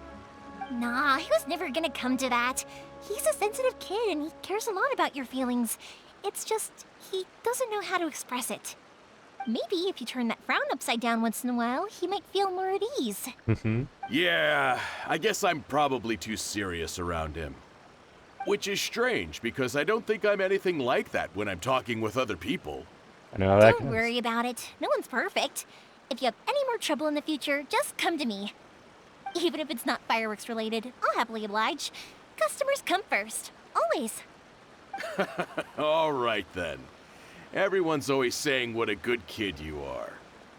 Nah, he was never gonna come to that. He's a sensitive kid and he cares a lot about your feelings. It's just, he doesn't know how to express it. Maybe if you turn that frown upside down once in a while, he might feel more at ease. Yeah, I guess I'm probably too serious around him. Which is strange, because I don't think I'm anything like that when I'm talking with other people. I know how that Don't goes. worry about it. No one's perfect. If you have any more trouble in the future, just come to me. Even if it's not fireworks related, I'll happily oblige. Customers come first. Always. All right then. Everyone's always saying what a good kid you are.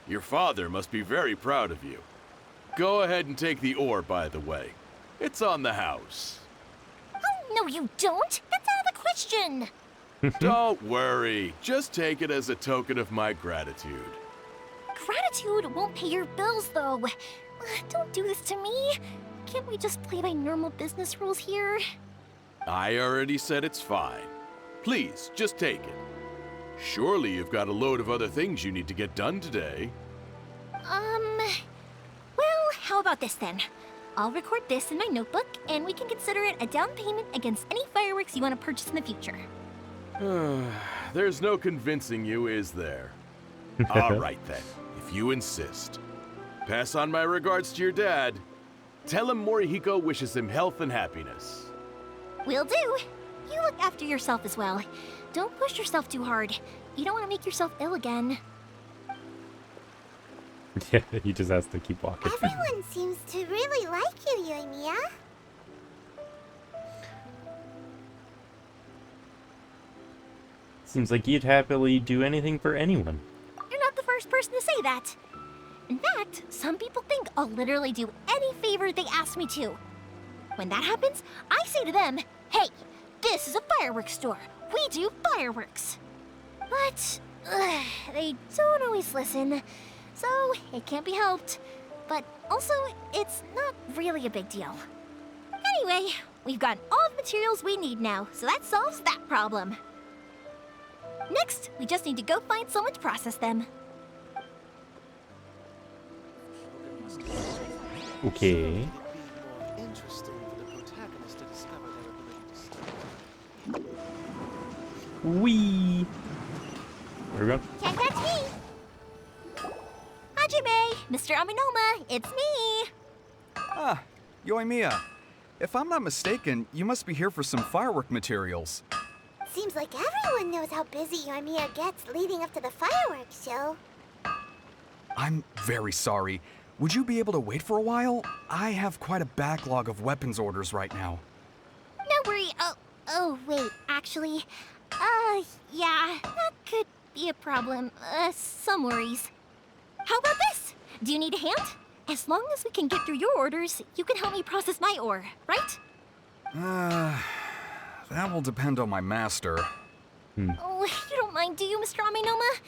Your father must be very proud of you. Go ahead and take the ore, by the way. It's on the house. Oh, no you don't. That's out of the question. Don't worry. Just take it as a token of my gratitude. Gratitude won't pay your bills, though. Don't do this to me. Can't we just play by normal business rules here? I already said it's fine. Please, just take it. Surely you've got a load of other things you need to get done today. Well, how about this then? I'll record this in my notebook, and we can consider it a down payment against any fireworks you want to purchase in the future. There's no convincing you, is there? All right then, if you insist. Pass on my regards to your dad. Tell him Morihiko wishes him health and happiness. Will do. You look after yourself as well. Don't push yourself too hard. You don't want to make yourself ill again. Yeah, he just has to keep walking. Everyone seems to really like you, Yoimiya. Seems like you'd happily do anything for anyone. You're not the first person to say that. In fact, some people think I'll literally do any favor they ask me to. When that happens, I say to them, hey, this is a fireworks store. We do fireworks. But they don't always listen, so it can't be helped. But also, it's not really a big deal. Anyway, we've got all the materials we need now, so that solves that problem. Next, we just need to go find someone to process them. Okay. Wee. Where are we going? Can't catch me! Hajime, Mr. Aminoma, it's me! Ah, Yoimiya. If I'm not mistaken, you must be here for some firework materials. Seems like everyone knows how busy Yoimiya gets leading up to the fireworks show. I'm very sorry. Would you be able to wait for a while? I have quite a backlog of weapons orders right now. No worry. Oh, wait, actually, yeah, that could be a problem. Some worries. How about this? Do you need a hand? As long as we can get through your orders, you can help me process my ore, right? That will depend on my master. Oh, you don't mind, do you, Mr. Aminoma?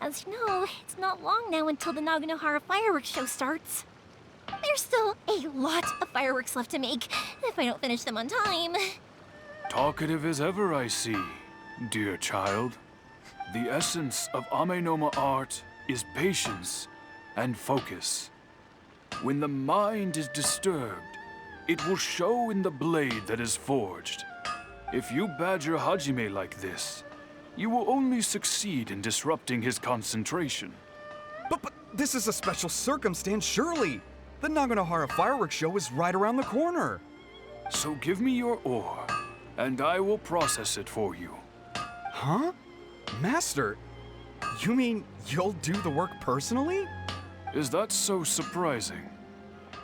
As you know, it's not long now until the Naganohara fireworks show starts. There's still a lot of fireworks left to make, if I don't finish them on time. Talkative as ever, I see, dear child. The essence of Amenoma art is patience and focus. When the mind is disturbed, it will show in the blade that is forged. If you badger Hajime like this, you will only succeed in disrupting his concentration. But this is a special circumstance, surely. The Naganohara fireworks show is right around the corner. So give me your ore, and I will process it for you. Huh? Master, you mean you'll do the work personally? Is that so surprising?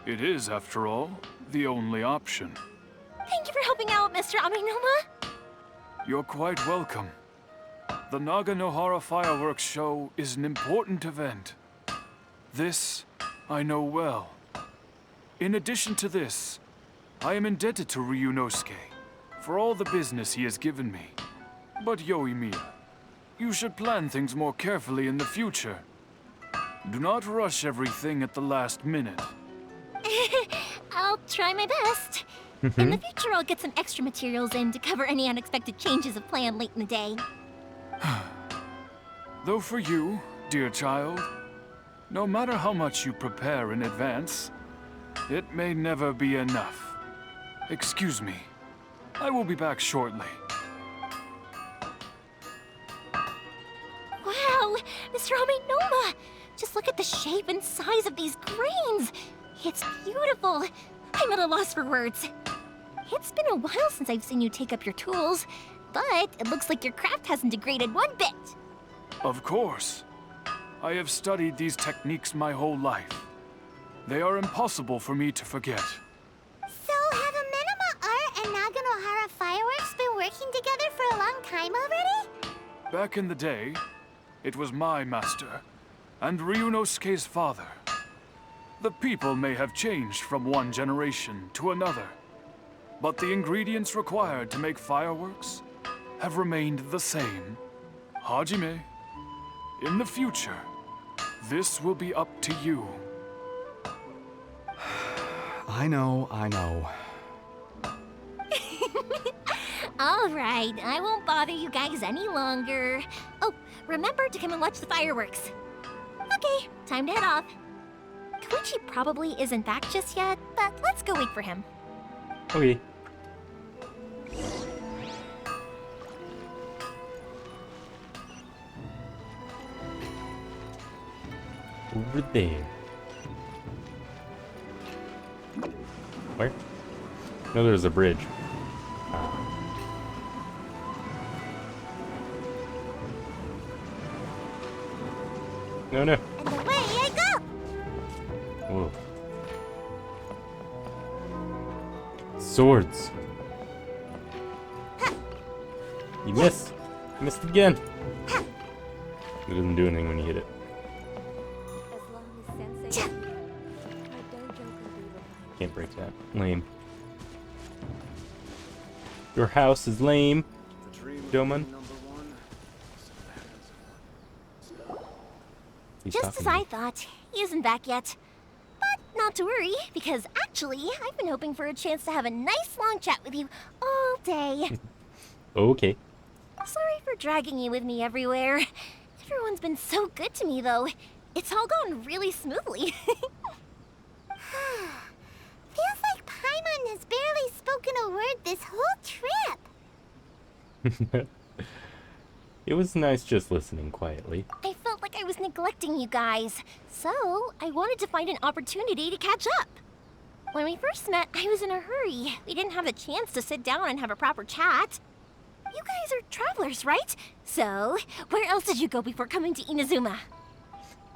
It is, after all, the only option. Thank you for helping out, Mr. Aminoma. You're quite welcome. The Naganohara Fireworks Show is an important event. This I know well. In addition to this, I am indebted to Ryunosuke for all the business he has given me. But Yoimiya, you should plan things more carefully in the future. Do not rush everything at the last minute. I'll try my best. In the future, I'll get some extra materials in to cover any unexpected changes of plan late in the day. Though for you, dear child, no matter how much you prepare in advance, it may never be enough. Excuse me. I will be back shortly. Wow, Mr. Amenoma! Just look at the shape and size of these grains! It's beautiful! I'm at a loss for words. It's been a while since I've seen you take up your tools, but it looks like your craft hasn't degraded one bit. Of course. I have studied these techniques my whole life. They are impossible for me to forget. So, have Amenoma Art and Naganohara Fireworks been working together for a long time already? Back in the day, it was my master, and Ryunosuke's father. The people may have changed from one generation to another, but the ingredients required to make fireworks have remained the same. Hajime, in the future, this will be up to you. I know. All right, I won't bother you guys any longer. Oh, remember to come and watch the fireworks. Okay, time to head off. Koichi probably isn't back just yet, but let's go wait for him. Okay. Over there. Where? No, there's a bridge. No, no. And away I go! Whoa. Swords. You missed. You missed again. It doesn't do anything when you hit it. As long as Sensei, my dojo can be relied. Can't break that. Lame. Your house is lame, Doman. Just as I thought, he isn't back yet. But not to worry, because actually, I've been hoping for a chance to have a nice long chat with you all day. Okay. Sorry for dragging you with me everywhere. Everyone's been so good to me, though. It's all gone really smoothly. Feels like Paimon has barely spoken a word this whole trip. It was nice just listening quietly. I felt like I was neglecting you guys, so I wanted to find an opportunity to catch up. When we first met, I was in a hurry. We didn't have a chance to sit down and have a proper chat. You guys are travelers, right? So, where else did you go before coming to Inazuma?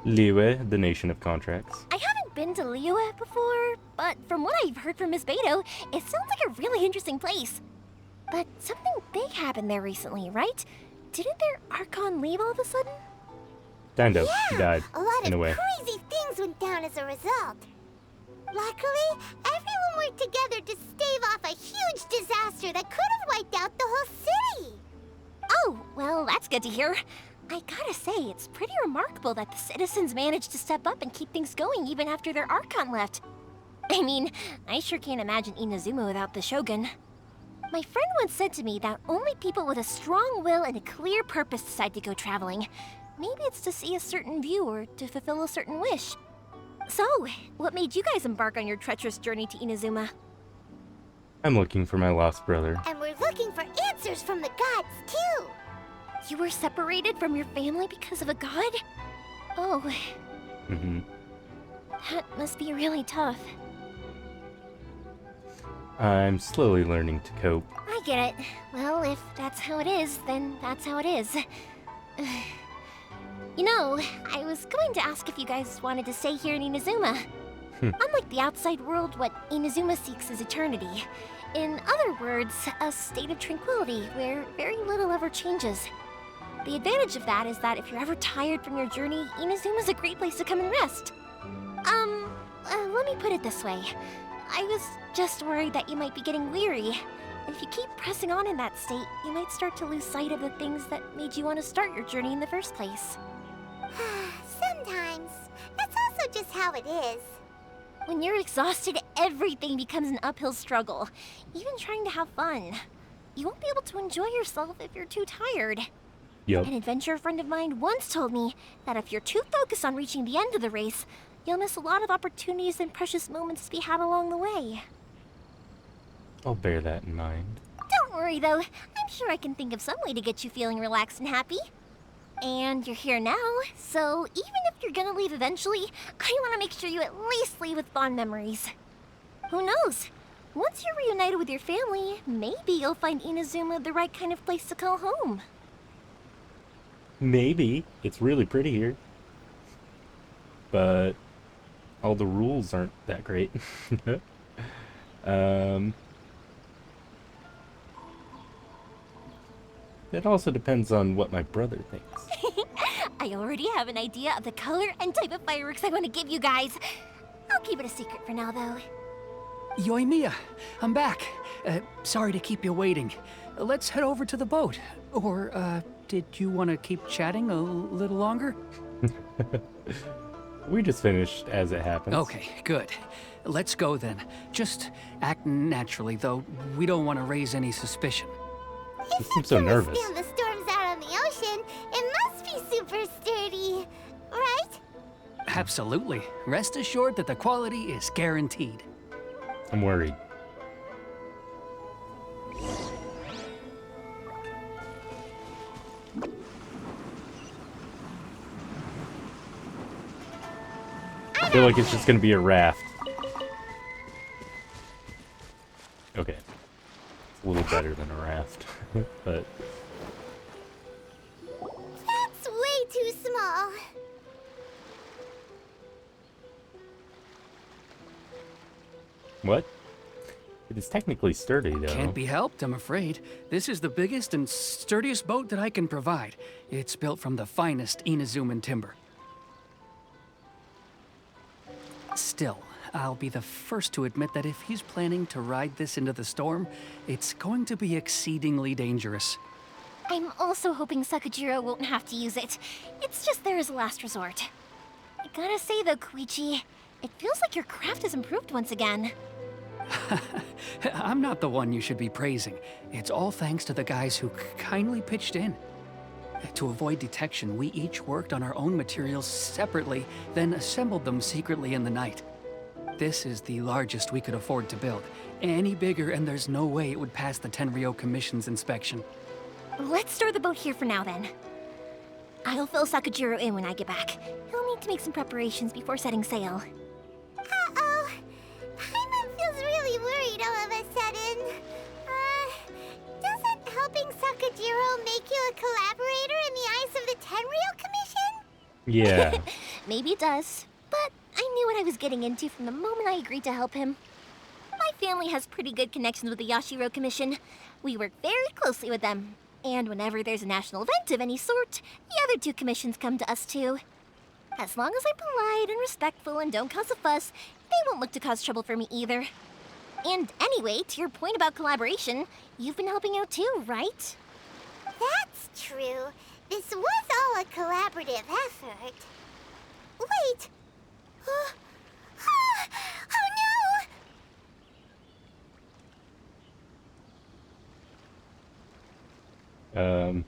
Liyue, the nation of contracts. I haven't been to Liyue before, but from what I've heard from Miss Beto, it sounds like a really interesting place. But something big happened there recently, right? Didn't their Archon leave all of a sudden? Kind of. He died, a lot in of a way. crazy things went down as a result. Luckily, everyone worked together to stave off a huge disaster that could have wiped out the whole city. Oh, well, that's good to hear. I gotta say, it's pretty remarkable that the citizens managed to step up and keep things going even after their Archon left. I mean, I sure can't imagine Inazuma without the Shogun. My friend once said to me that only people with a strong will and a clear purpose decide to go traveling. Maybe it's to see a certain view or to fulfill a certain wish. So, what made you guys embark on your treacherous journey to Inazuma? I'm looking for my lost brother. And we're looking for answers from the gods, too. You were separated from your family because of a god? Oh, Mm-hmm. that must be really tough. I'm slowly learning to cope. I get it. Well, if that's how it is, then that's how it is. You know, I was going to ask if you guys wanted to stay here in Inazuma. Unlike the outside world, what Inazuma seeks is eternity. In other words, a state of tranquility where very little ever changes. The advantage of that is that if you're ever tired from your journey, Inazuma's a great place to come and rest. Let me put it this way. I was just worried that you might be getting weary. And if you keep pressing on in that state, you might start to lose sight of the things that made you want to start your journey in the first place. Sometimes. That's also just how it is. When you're exhausted, everything becomes an uphill struggle. Even trying to have fun. You won't be able to enjoy yourself if you're too tired. Yup. An adventurer friend of mine once told me that if you're too focused on reaching the end of the race, you'll miss a lot of opportunities and precious moments to be had along the way. I'll bear that in mind. Don't worry though, I'm sure I can think of some way to get you feeling relaxed and happy. And you're here now, so even if you're gonna leave eventually, I want to make sure you at least leave with fond memories. Who knows? Once you're reunited with your family, maybe you'll find Inazuma the right kind of place to call home. Maybe. It's really pretty here. But all the rules aren't that great. It also depends on what my brother thinks. I already have an idea of the color and type of fireworks I want to give you guys. I'll keep it a secret for now, though. Yoimiya, I'm back. Sorry to keep you waiting. Let's head over to the boat. Or, did you want to keep chatting a little longer? We just finished as it happens. Okay, good. Let's go then. Just act naturally, though. We don't want to raise any suspicion. You seem so nervous. Stand the storms out on the ocean, it must be super sturdy, right? Absolutely. Rest assured that the quality is guaranteed. I'm worried. I feel like it's just gonna be a raft. Okay. It's a little better than a raft, but... That's way too small. What? It is technically sturdy, though. Can't be helped, I'm afraid. This is the biggest and sturdiest boat that I can provide. It's built from the finest Inazuman timber. Still, I'll be the first to admit that if he's planning to ride this into the storm, it's going to be exceedingly dangerous. I'm also hoping Sakajiro won't have to use it. It's just there as a last resort. I gotta say though, Koichi, it feels like your craft has improved once again. I'm not the one you should be praising. It's all thanks to the guys who kindly pitched in. To avoid detection, we each worked on our own materials separately, then assembled them secretly in the night. This is the largest we could afford to build. Any bigger and there's no way it would pass the Tenryou Commission's inspection. Let's store the boat here for now then. I'll fill Sakajiro in when I get back. He'll need to make some preparations before setting sail. Uh-oh. Paimon feels really worried all of a sudden. Doesn't helping Sakajiro make you a collaborator in the eyes of the Tenryou Commission? Yeah. Maybe it does, but I knew what I was getting into from the moment I agreed to help him. My family has pretty good connections with the Yashiro Commission. We work very closely with them. And whenever there's a national event of any sort, the other two commissions come to us too. As long as I'm polite and respectful and don't cause a fuss, they won't look to cause trouble for me either. And anyway, to your point about collaboration, you've been helping out too, right? That's true. This was all a collaborative effort. Wait! Oh no!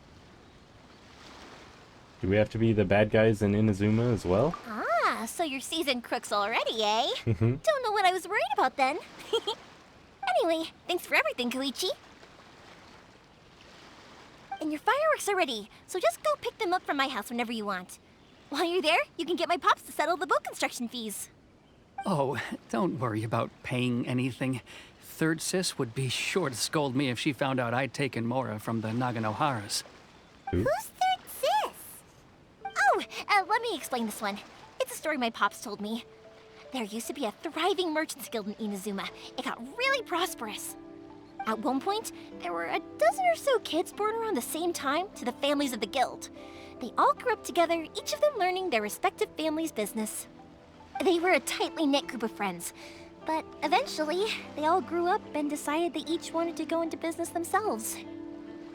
Do we have to be the bad guys in Inazuma as well? Ah, so you're seasoned crooks already, eh? Don't know what I was worried about then. Anyway, thanks for everything, Koichi. And your fireworks are ready, so just go pick them up from my house whenever you want. While you're there, you can get my pops to settle the boat construction fees. Oh, don't worry about paying anything. Third Sis would be sure to scold me if she found out I'd taken Mora from the Naganoharas. Who? Who's Third Sis? Oh, let me explain this one. It's a story my pops told me. There used to be a thriving merchants guild in Inazuma. It got really prosperous. At one point, there were a dozen or so kids born around the same time to the families of the guild. They all grew up together, each of them learning their respective family's business. They were a tightly knit group of friends, but eventually, they all grew up and decided they each wanted to go into business themselves.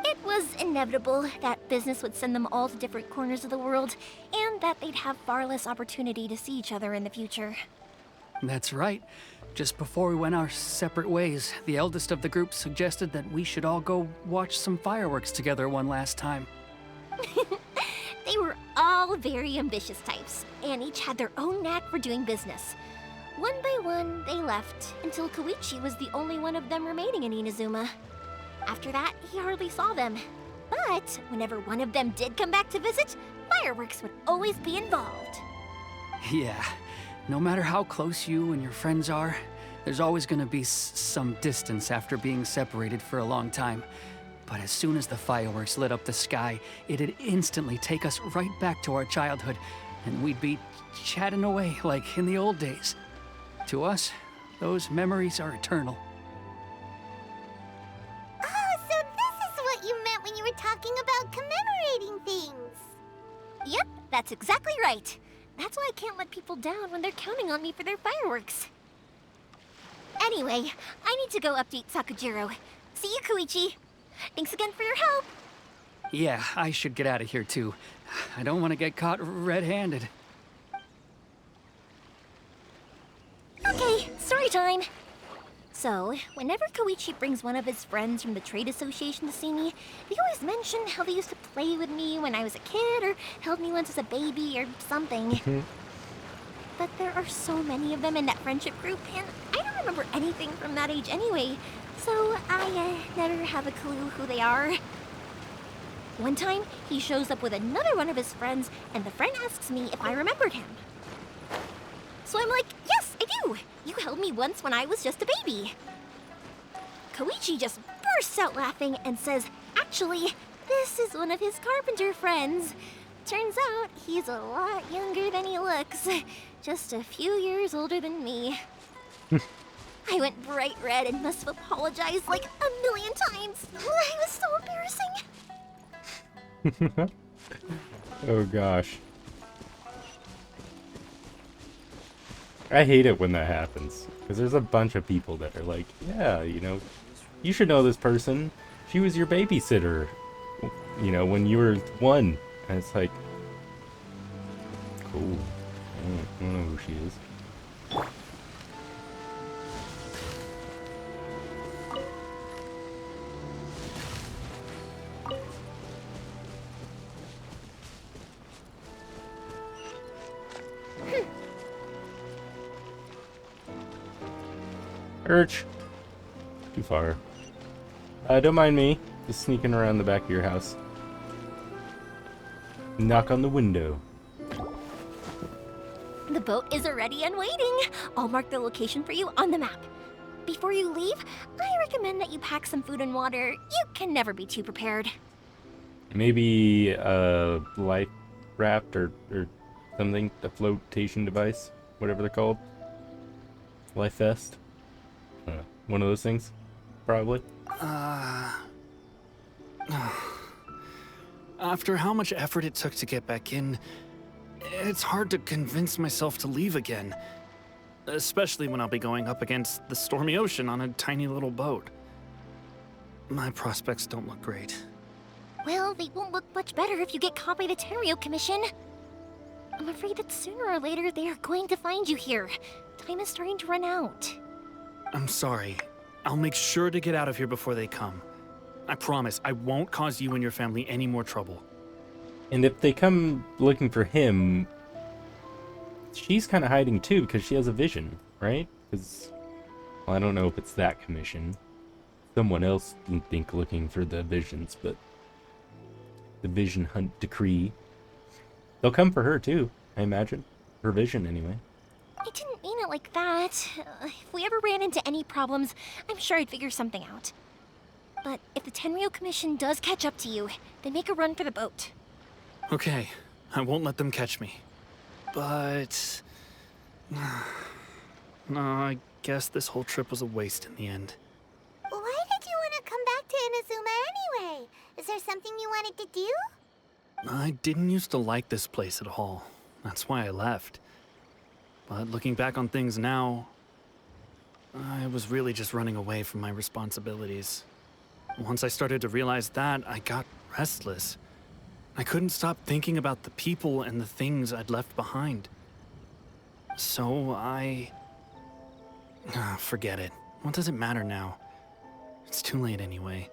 It was inevitable that business would send them all to different corners of the world, and that they'd have far less opportunity to see each other in the future. That's right. Just before we went our separate ways, the eldest of the group suggested that we should all go watch some fireworks together one last time. They were all very ambitious types, and each had their own knack for doing business. One by one, they left, until Koichi was the only one of them remaining in Inazuma. After that, he hardly saw them. But whenever one of them did come back to visit, fireworks would always be involved. Yeah, no matter how close you and your friends are, there's always gonna be some distance after being separated for a long time. But as soon as the fireworks lit up the sky, it'd instantly take us right back to our childhood, and we'd be chatting away like in the old days. To us, those memories are eternal. Oh, so this is what you meant when you were talking about commemorating things. Yep, that's exactly right. That's why I can't let people down when they're counting on me for their fireworks. Anyway, I need to go update Sakujiro. See you, Koichi. Thanks again for your help. Yeah, I should get out of here too. I don't want to get caught red-handed. Okay, story time. So, whenever Koichi brings one of his friends from the trade association to see me, they always mention how they used to play with me when I was a kid, or held me once as a baby, or something. But there are so many of them in that friendship group, and I don't remember anything from that age anyway, so I never have a clue who they are. One time, he shows up with another one of his friends, and the friend asks me if I remembered him. So I'm like, yes, I do! You held me once when I was just a baby. Koichi just bursts out laughing and says, actually, this is one of his carpenter friends. Turns out he's a lot younger than he looks. Just a few years older than me. I went bright red and must have apologized like 1,000,000 times. It was so embarrassing. Oh gosh. I hate it when that happens, because there's a bunch of people that are like, yeah, you know, you should know this person. She was your babysitter, you know, when you were 1. And it's like, cool. I don't know who she is. Urch. Too far. Don't mind me. Just sneaking around the back of your house. Knock on the window. The boat is ready and waiting. I'll mark the location for you on the map. Before you leave, I recommend that you pack some food and water. You can never be too prepared. Maybe a life raft or something, a flotation device, whatever they're called. Life vest. One of those things, probably. After how much effort it took to get back in, it's hard to convince myself to leave again. Especially when I'll be going up against the stormy ocean on a tiny little boat. My prospects don't look great. Well, they won't look much better if you get caught by the Tenryou Commission. I'm afraid that sooner or later they are going to find you here. Time is starting to run out. I'm sorry. I'll make sure to get out of here before they come. I promise I won't cause you and your family any more trouble. And if they come looking for him, she's kind of hiding too because she has a vision, right? Because, well, I don't know if it's that commission. Someone else can think looking for the visions, but the vision hunt decree. They'll come for her too, I imagine. Her vision, anyway. I didn't mean it like that. If we ever ran into any problems, I'm sure I'd figure something out. But if the Tenryou Commission does catch up to you, then make a run for the boat. Okay, I won't let them catch me. But No, I guess this whole trip was a waste in the end. Why did you want to come back to Inazuma anyway? Is there something you wanted to do? I didn't used to like this place at all. That's why I left. But looking back on things now, I was really just running away from my responsibilities. Once I started to realize that, I got restless. I couldn't stop thinking about the people and the things I'd left behind. So forget it. What does it matter now? It's too late anyway.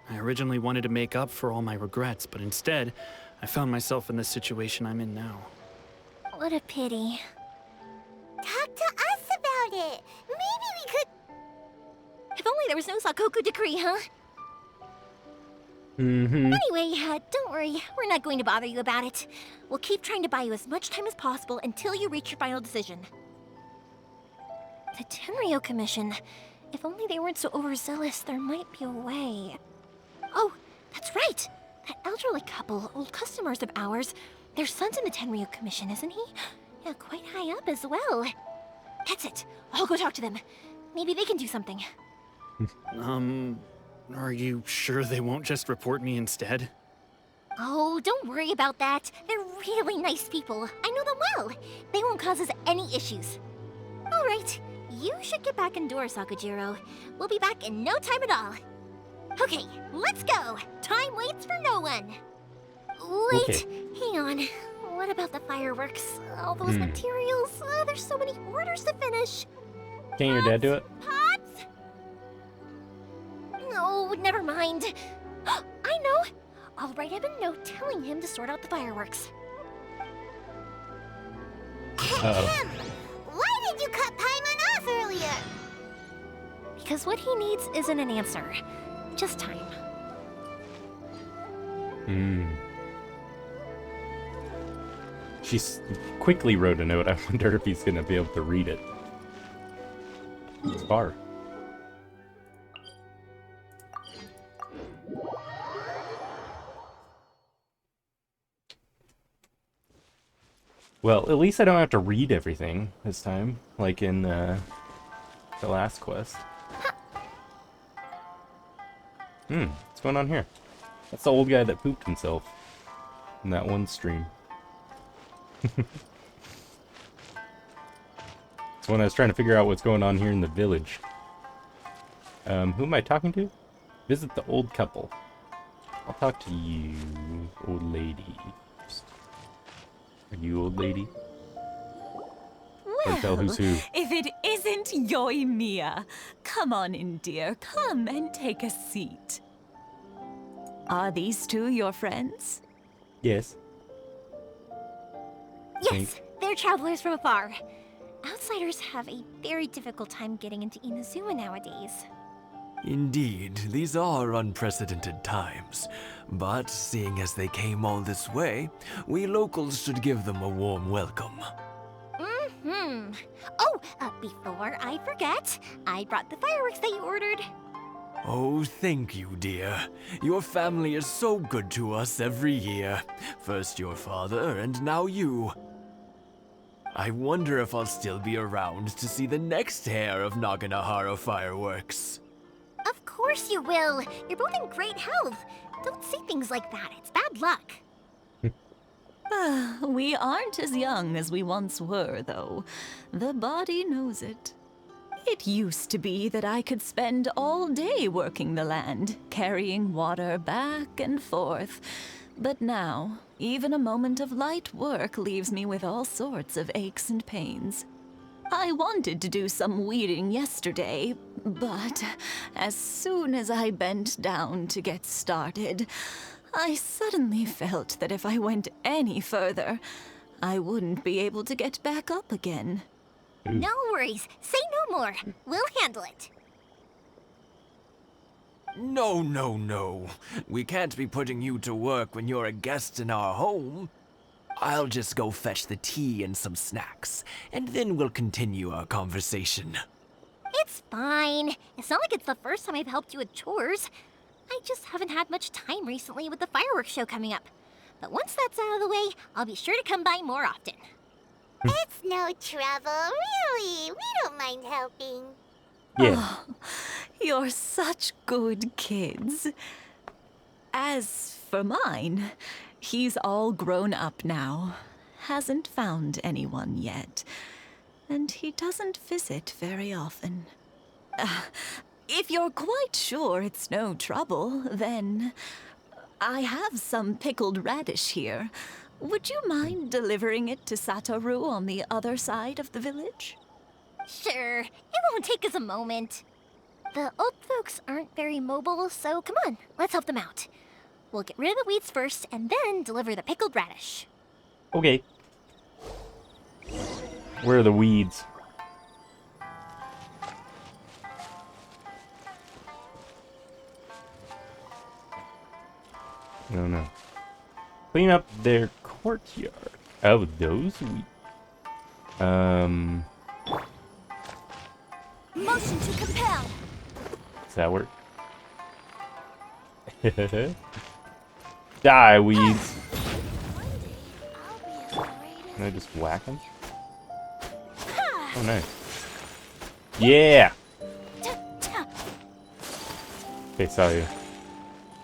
I originally wanted to make up for all my regrets, but instead, I found myself in the situation I'm in now. What a pity. Talk to us about it. Maybe we could... If only there was no Sakoku decree, huh? Mm-hmm. Anyway, don't worry. We're not going to bother you about it. We'll keep trying to buy you as much time as possible until you reach your final decision. The Tenryo Commission. If only they weren't so overzealous, there might be a way. Oh, that's right! That elderly couple, old customers of ours, their son's in the Tenryo Commission, isn't he? Yeah, quite high up as well. That's it. I'll go talk to them. Maybe they can do something. Are you sure they won't just report me instead? Oh, don't worry about that. They're really nice people. I know them well. They won't cause us any issues. All right, you should get back indoors, Sakujiro. We'll be back in no time at all. Okay, let's go. Time waits for no one. Wait, Okay. hang on. What about the fireworks? All those materials? There's so many orders to finish. Can't your dad do it? Pops? No, never mind. I know. I'll write him a note telling him to sort out the fireworks. Uh-oh. Why did you cut Paimon off earlier? Because what he needs isn't an answer, just time. She quickly wrote a note. I wonder if he's gonna be able to read it. It's far. Well, at least I don't have to read everything this time, like in the last quest. What's going on here? That's the old guy that pooped himself in that one stream. It's when I was trying to figure out what's going on here in the village. Who am I talking to? Visit the old couple. I'll talk to you, old lady. Are you old lady? Can't tell who's who. If it isn't Yoimiya, come on in, dear. Come and take a seat. Are these two your friends? Yes. Yes, they're travelers from afar. Outsiders have a very difficult time getting into Inazuma nowadays. Indeed, these are unprecedented times. But seeing as they came all this way, we locals should give them a warm welcome. Oh, before I forget, I brought the fireworks that you ordered. Oh, thank you, dear. Your family is so good to us every year. First your father, and now you. I wonder if I'll still be around to see the next pair of Naganahara fireworks. Of course you will. You're both in great health. Don't say things like that. It's bad luck. We aren't as young as we once were, though. The body knows it. It used to be that I could spend all day working the land, carrying water back and forth. But now, even a moment of light work leaves me with all sorts of aches and pains. I wanted to do some weeding yesterday, but as soon as I bent down to get started, I suddenly felt that if I went any further, I wouldn't be able to get back up again. No worries. Say no more. We'll handle it. No, no, no. We can't be putting you to work when you're a guest in our home. I'll just go fetch the tea and some snacks, and then we'll continue our conversation. It's fine. It's not like it's the first time I've helped you with chores. I just haven't had much time recently with the fireworks show coming up. But once that's out of the way, I'll be sure to come by more often. It's no trouble, really. We don't mind helping. Yeah. Oh, you're such good kids. As for mine, he's all grown up now. Hasn't found anyone yet. And he doesn't visit very often. If you're quite sure it's no trouble, then I have some pickled radish here. Would you mind delivering it to Satoru on the other side of the village? Sure, it won't take us a moment. The old folks aren't very mobile, so come on, let's help them out. We'll get rid of the weeds first and then deliver the pickled radish. Okay. Where are the weeds? No, no. Clean up their courtyard. Oh, those weeds. Motion to compel. Does that work? Die, weeds. Can I just whack them? Oh, nice. Yeah! Okay, saw you.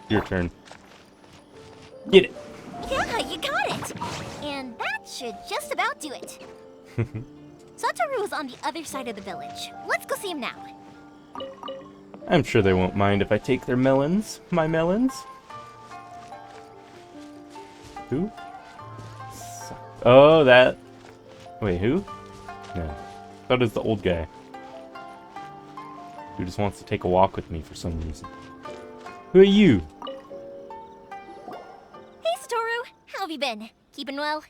Your turn. Get it! Yeah, you got it! And that should just about do it. Satoru is on the other side of the village. Let's go see him now. I'm sure they won't mind if I take their melons. My melons. Who? Oh, that... Wait, who? No. That is the old guy. Who just wants to take a walk with me for some reason. Who are you? Hey, Satoru. How have you been? Keeping well?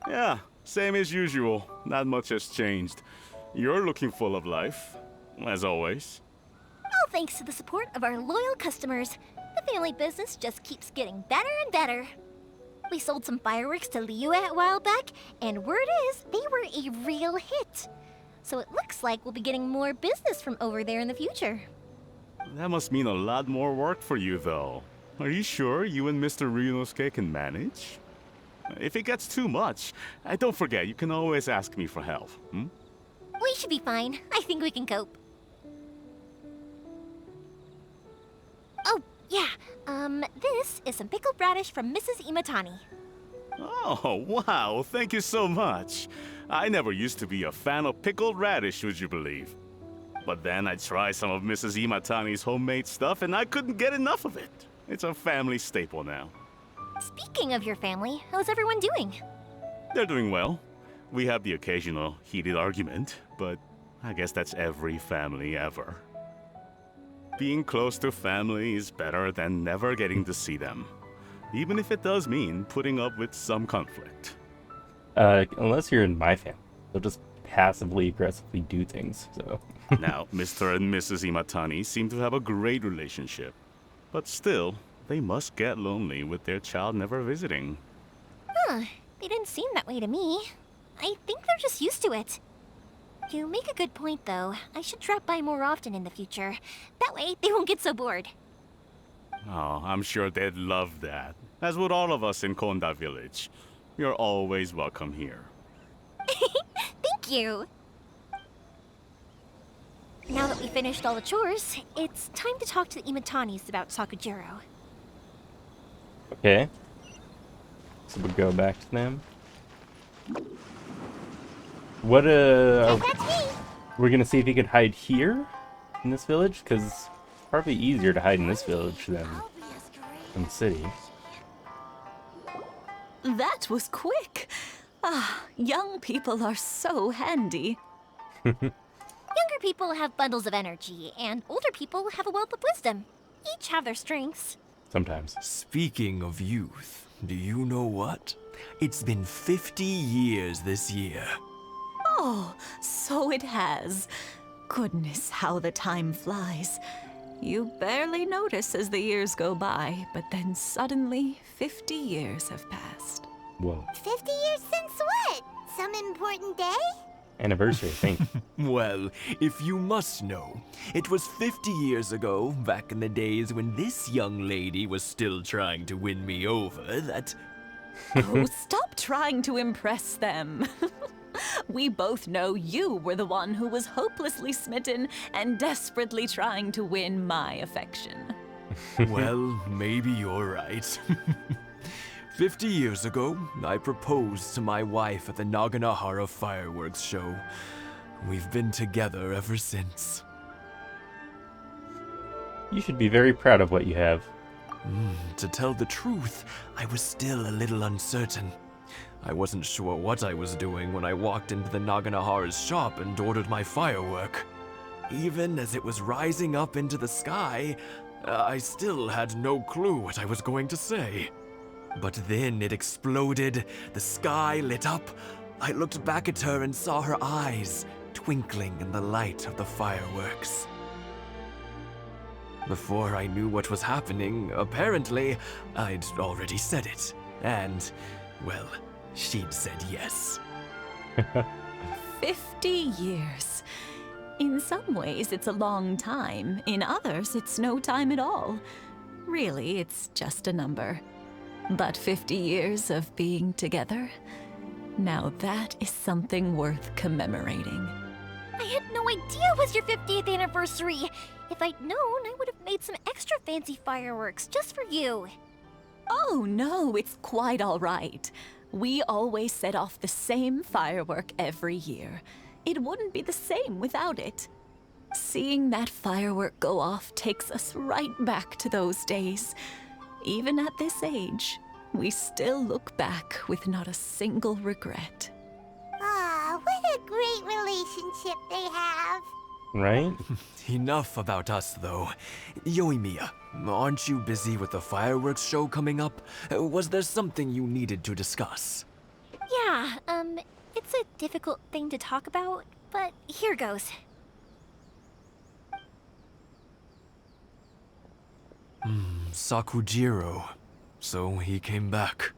Yeah, same as usual. Not much has changed. You're looking full of life, as always. All thanks to the support of our loyal customers, the family business just keeps getting better and better. We sold some fireworks to Liu a while back, and word is they were a real hit. So it looks like we'll be getting more business from over there in the future. That must mean a lot more work for you, though. Are you sure you and Mr. Ryunosuke can manage? If it gets too much, don't forget, you can always ask me for help, hmm? We should be fine. I think we can cope. Oh, yeah. This is some pickled radish from Mrs. Imatani. Oh, wow, thank you so much. I never used to be a fan of pickled radish, would you believe? But then I tried some of Mrs. Imatani's homemade stuff and I couldn't get enough of it. It's a family staple now. Speaking of your family, how's everyone doing? They're doing well. We have the occasional heated argument, but I guess that's every family ever. Being close to family is better than never getting to see them, even if it does mean putting up with some conflict. Unless you're in my family, they'll just passively aggressively do things, so... Now, Mr. and Mrs. Imatani seem to have a great relationship, but still, they must get lonely with their child never visiting. Huh, they didn't seem that way to me. I think they're just used to it. You make a good point, though. I should drop by more often in the future. That way, they won't get so bored. Oh, I'm sure they'd love that, as would all of us in Konda Village. You're always welcome here. Thank you! Now that we finished all the chores, it's time to talk to the Imatanis about Sakujiro. Okay. So we'll go back to them. What, That's me! we're gonna see if he can hide here? In this village? Because it's probably easier to hide in this village than in the city. That was quick. Ah, young people are so handy. Younger people have bundles of energy, and older people have a wealth of wisdom. Each have their strengths. Sometimes. Speaking of youth, do you know what? It's been 50 years this year. Oh, so it has. Goodness, how the time flies. You barely notice as the years go by, but then suddenly 50 years have passed. Whoa. 50 years since what? Some important day? Anniversary, I think. Well, if you must know, it was 50 years ago, back in the days when this young lady was still trying to win me over, that... Oh, stop trying to impress them. We both know you were the one who was hopelessly smitten and desperately trying to win my affection. Well, maybe you're right. 50 years ago, I proposed to my wife at the Naganahara fireworks show. We've been together ever since. You should be very proud of what you have. To tell the truth, I was still a little uncertain. I wasn't sure what I was doing when I walked into the Naganahara's shop and ordered my firework. Even as it was rising up into the sky, I still had no clue what I was going to say. But then it exploded, the sky lit up. I looked back at her and saw her eyes twinkling in the light of the fireworks. Before I knew what was happening, apparently, I'd already said it. And, well, she'd said yes. 50 years. In some ways, it's a long time. In others, it's no time at all. Really, it's just a number. But 50 years of being together? Now that is something worth commemorating. I had no idea it was your 50th anniversary. If I'd known, I would have made some extra fancy fireworks just for you. Oh no, it's quite all right. We always set off the same firework every year. It wouldn't be the same without it. Seeing that firework go off takes us right back to those days. Even at this age, we still look back with not a single regret. Ah, what a great relationship they have. Right? Enough about us, though. Yoimiya, aren't you busy with the fireworks show coming up? Was there something you needed to discuss? Yeah, it's a difficult thing to talk about, but here goes. Sakujiro. So he came back.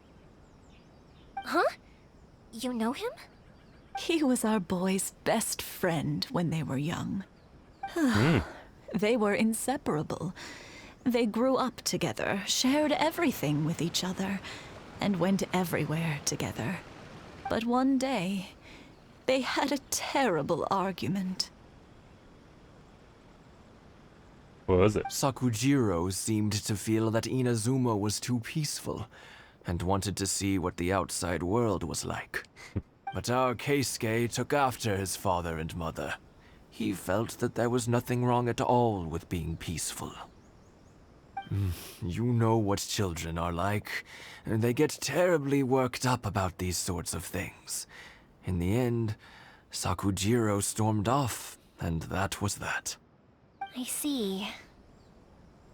Huh? You know him? He was our boy's best friend when they were young. They were inseparable. They grew up together, shared everything with each other, and went everywhere together. But one day, they had a terrible argument. What was it? Sakujiro seemed to feel that Inazuma was too peaceful, and wanted to see what the outside world was like. But our Keisuke took after his father and mother. He felt that there was nothing wrong at all with being peaceful. You know what children are like. They get terribly worked up about these sorts of things. In the end, Sakujiro stormed off, and that was that. I see.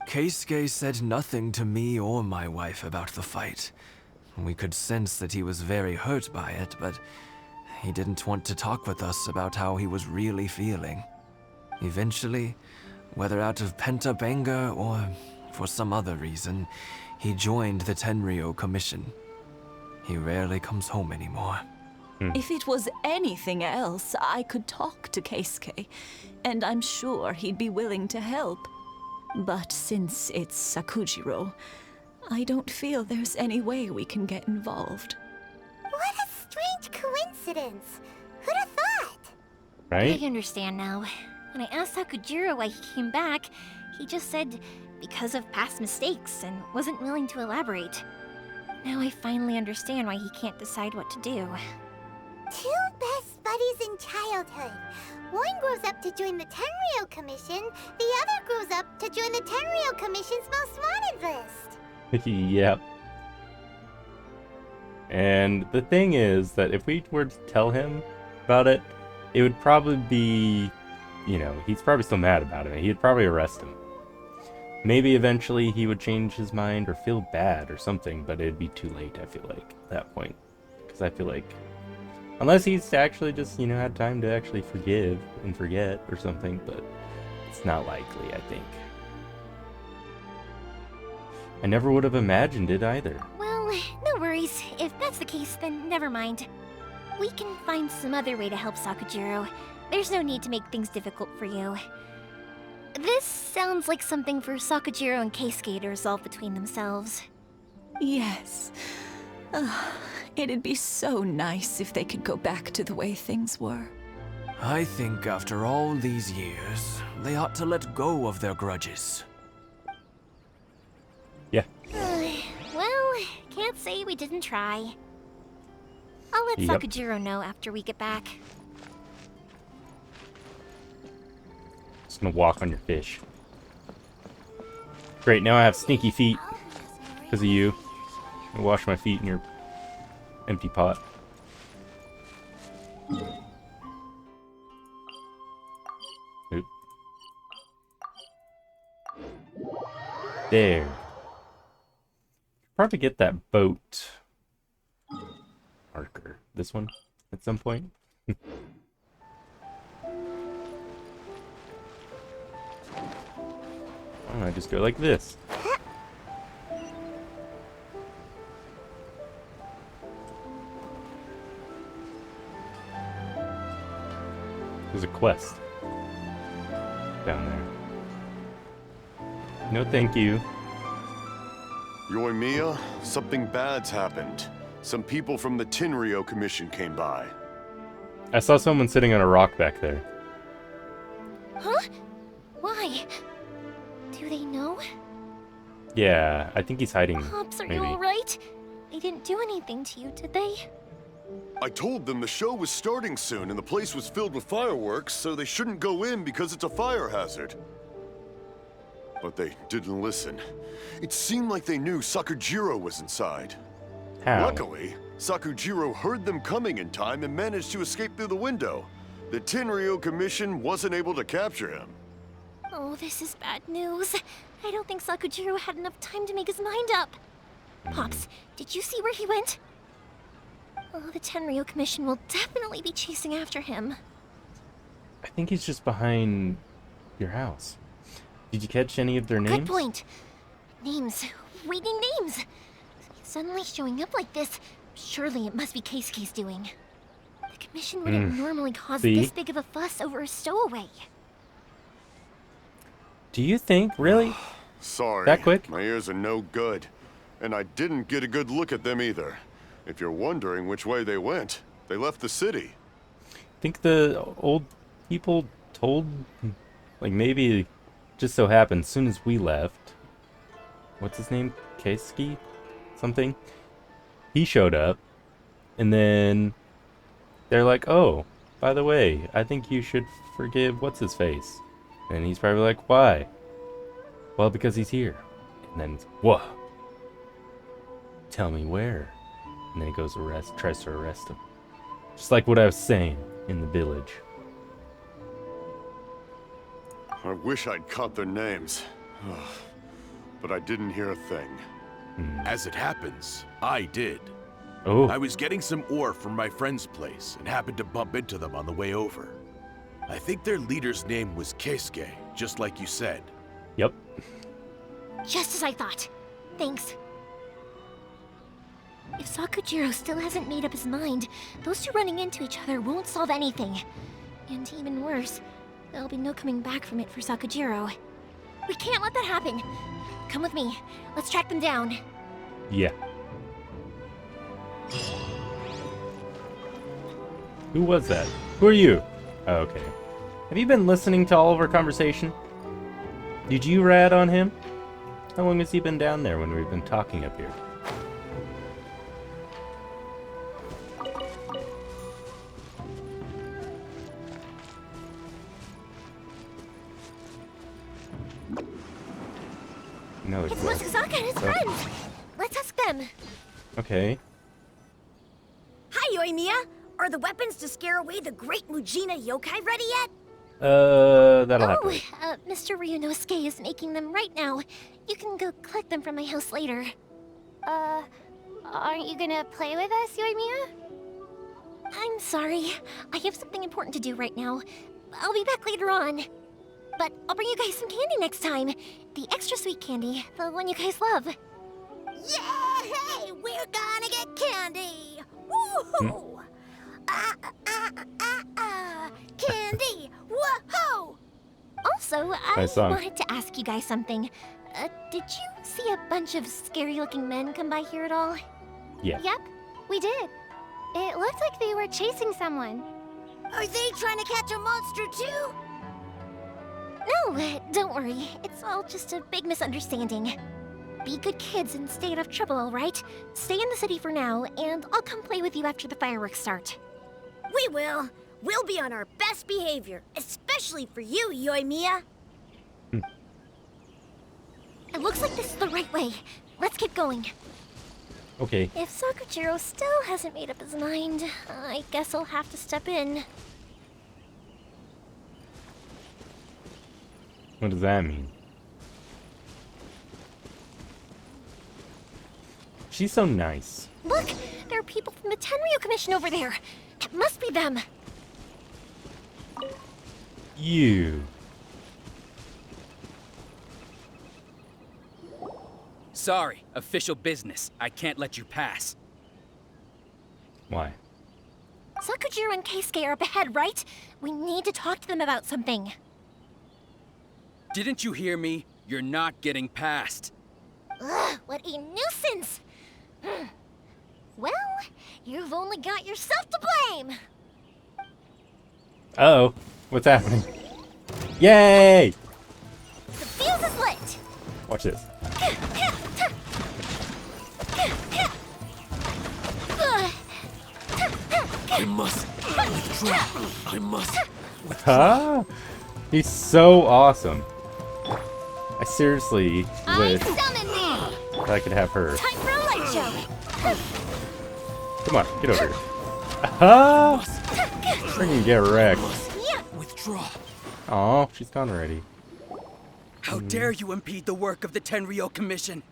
Keisuke said nothing to me or my wife about the fight. We could sense that he was very hurt by it, but he didn't want to talk with us about how he was really feeling. Eventually, whether out of pent-up anger or for some other reason, he joined the Tenryou Commission. He rarely comes home anymore. If it was anything else, I could talk to Keisuke, and I'm sure he'd be willing to help. But since it's Sakujiro, I don't feel there's any way we can get involved. What a strange coincidence. Who'd have thought? Right? I understand now. When I asked Sakujiro why he came back, he just said because of past mistakes and wasn't willing to elaborate. Now I finally understand why he can't decide what to do. Two best buddies in childhood. One grows up to join the Tenryou Commission, the other grows up to join the Tenryou Commission's most wanted list. Yep. And the thing is that if we were to tell him about it, it would probably be, you know, he's probably still mad about it. He'd probably arrest him. Maybe eventually he would change his mind or feel bad or something, but it'd be too late, I feel like, at that point. Because I feel like, unless he's actually just, you know, had time to actually forgive and forget or something, but it's not likely, I think. I never would have imagined it either. Well, no worries. If that's the case, then never mind. We can find some other way to help Sakujiro. There's no need to make things difficult for you. This sounds like something for Sakujiro and Keisuke to resolve between themselves. Yes. It'd be so nice if they could go back to the way things were. I think after all these years, they ought to let go of their grudges. Yeah. Well, can't say we didn't try. I'll let Yep. Sakujiro know after we get back. Just gonna walk on your fish. Great, now I have sneaky feet because of you. I wash my feet in your empty pot. Oop. There. Probably get that boat marker. This one at some point. Why don't I just go like this? There's a quest down there. No, thank you. Yoimiya, something bad's happened. Some people from the Tenryou Commission came by. I saw someone sitting on a rock back there. Huh? Why? Do they know? Yeah, I think he's hiding. Pops, are maybe. you alright? They didn't do anything to you, did they? I told them the show was starting soon and the place was filled with fireworks, so they shouldn't go in because it's a fire hazard. But they didn't listen. It seemed like they knew Sakujiro was inside. How? Luckily, Sakujiro heard them coming in time and managed to escape through the window. The Tenryou Commission wasn't able to capture him. Oh, this is bad news. I don't think Sakujiro had enough time to make his mind up. Pops, did you see where he went? Oh, the Tenryou Commission will definitely be chasing after him. I think he's just behind your house. Did you catch any of their names? Good point. Names. Reading names. Suddenly showing up like this. Surely it must be Keisuke's doing. The commission wouldn't normally cause this big of a fuss over a stowaway. Do you think? Really? Sorry. That quick? My ears are no good. And I didn't get a good look at them either. If you're wondering which way they went, they left the city. I think the old people told, like maybe just so happened, as soon as we left, what's his name? Keisuke? Something? He showed up, and then they're like, oh, by the way, I think you should forgive what's-his-face. And he's probably like, why? Well, because he's here. And then, whoa. Tell me where. And then he goes tries to arrest him. Just like what I was saying in the village. I wish I'd caught their names. But I didn't hear a thing. As it happens, I did. Oh. I was getting some ore from my friend's place and happened to bump into them on the way over. I think their leader's name was Keisuke, just like you said. Yep. Just as I thought. Thanks. If Sakujiro still hasn't made up his mind, those two running into each other won't solve anything. And even worse, there'll be no coming back from it for Sakujiro. We can't let that happen. Come with me. Let's track them down. Yeah. Who was that? Who are you? Oh, okay. Have you been listening to all of our conversation? Did you rat on him? How long has he been down there when we've been talking up here? No, It's Musazaka and his friends. Let's ask them. Okay. Hi, Yoimiya. Are the weapons to scare away the great Mujina yokai ready yet? That'll have to wait. Mr. Ryunosuke is making them right now. You can go collect them from my house later. Aren't you gonna play with us, Yoimiya? I'm sorry. I have something important to do right now. I'll be back later on. But I'll bring you guys some candy next time. The extra sweet candy, the one you guys love. Yay! We're gonna get candy! Woohoo! Candy! Woohoo! Also, I Nice song. wanted to ask you guys something. Did you see a bunch of scary-looking men come by here at all? Yeah. Yep. We did. It looked like they were chasing someone. Are they trying to catch a monster too? No, don't worry. It's all just a big misunderstanding. Be good kids and stay out of trouble, all right? Stay in the city for now, and I'll come play with you after the fireworks start. We will. We'll be on our best behavior, especially for you, Yoimiya. It looks like this is the right way. Let's keep going. Okay. If Sakujiro still hasn't made up his mind, I guess I'll have to step in. What does that mean? She's so nice. Look! There are people from the Tenryu Commission over there. It must be them. You. Sorry, official business. I can't let you pass. Why? Sakujiro and Keisuke are up ahead, right? We need to talk to them about something. Didn't you hear me? You're not getting past. Ugh, what a nuisance! Well, you've only got yourself to blame! Uh-oh. What's happening? Yay! The fuse is lit! Watch this. I must withdraw. I must. Huh? He's so awesome. I seriously wish that I could have her. Time for a light show! Come on, get over here. Ah! Freaking get wrecked. Withdraw. Aw, she's gone already. How dare you impede the work of the Tenryo Commission?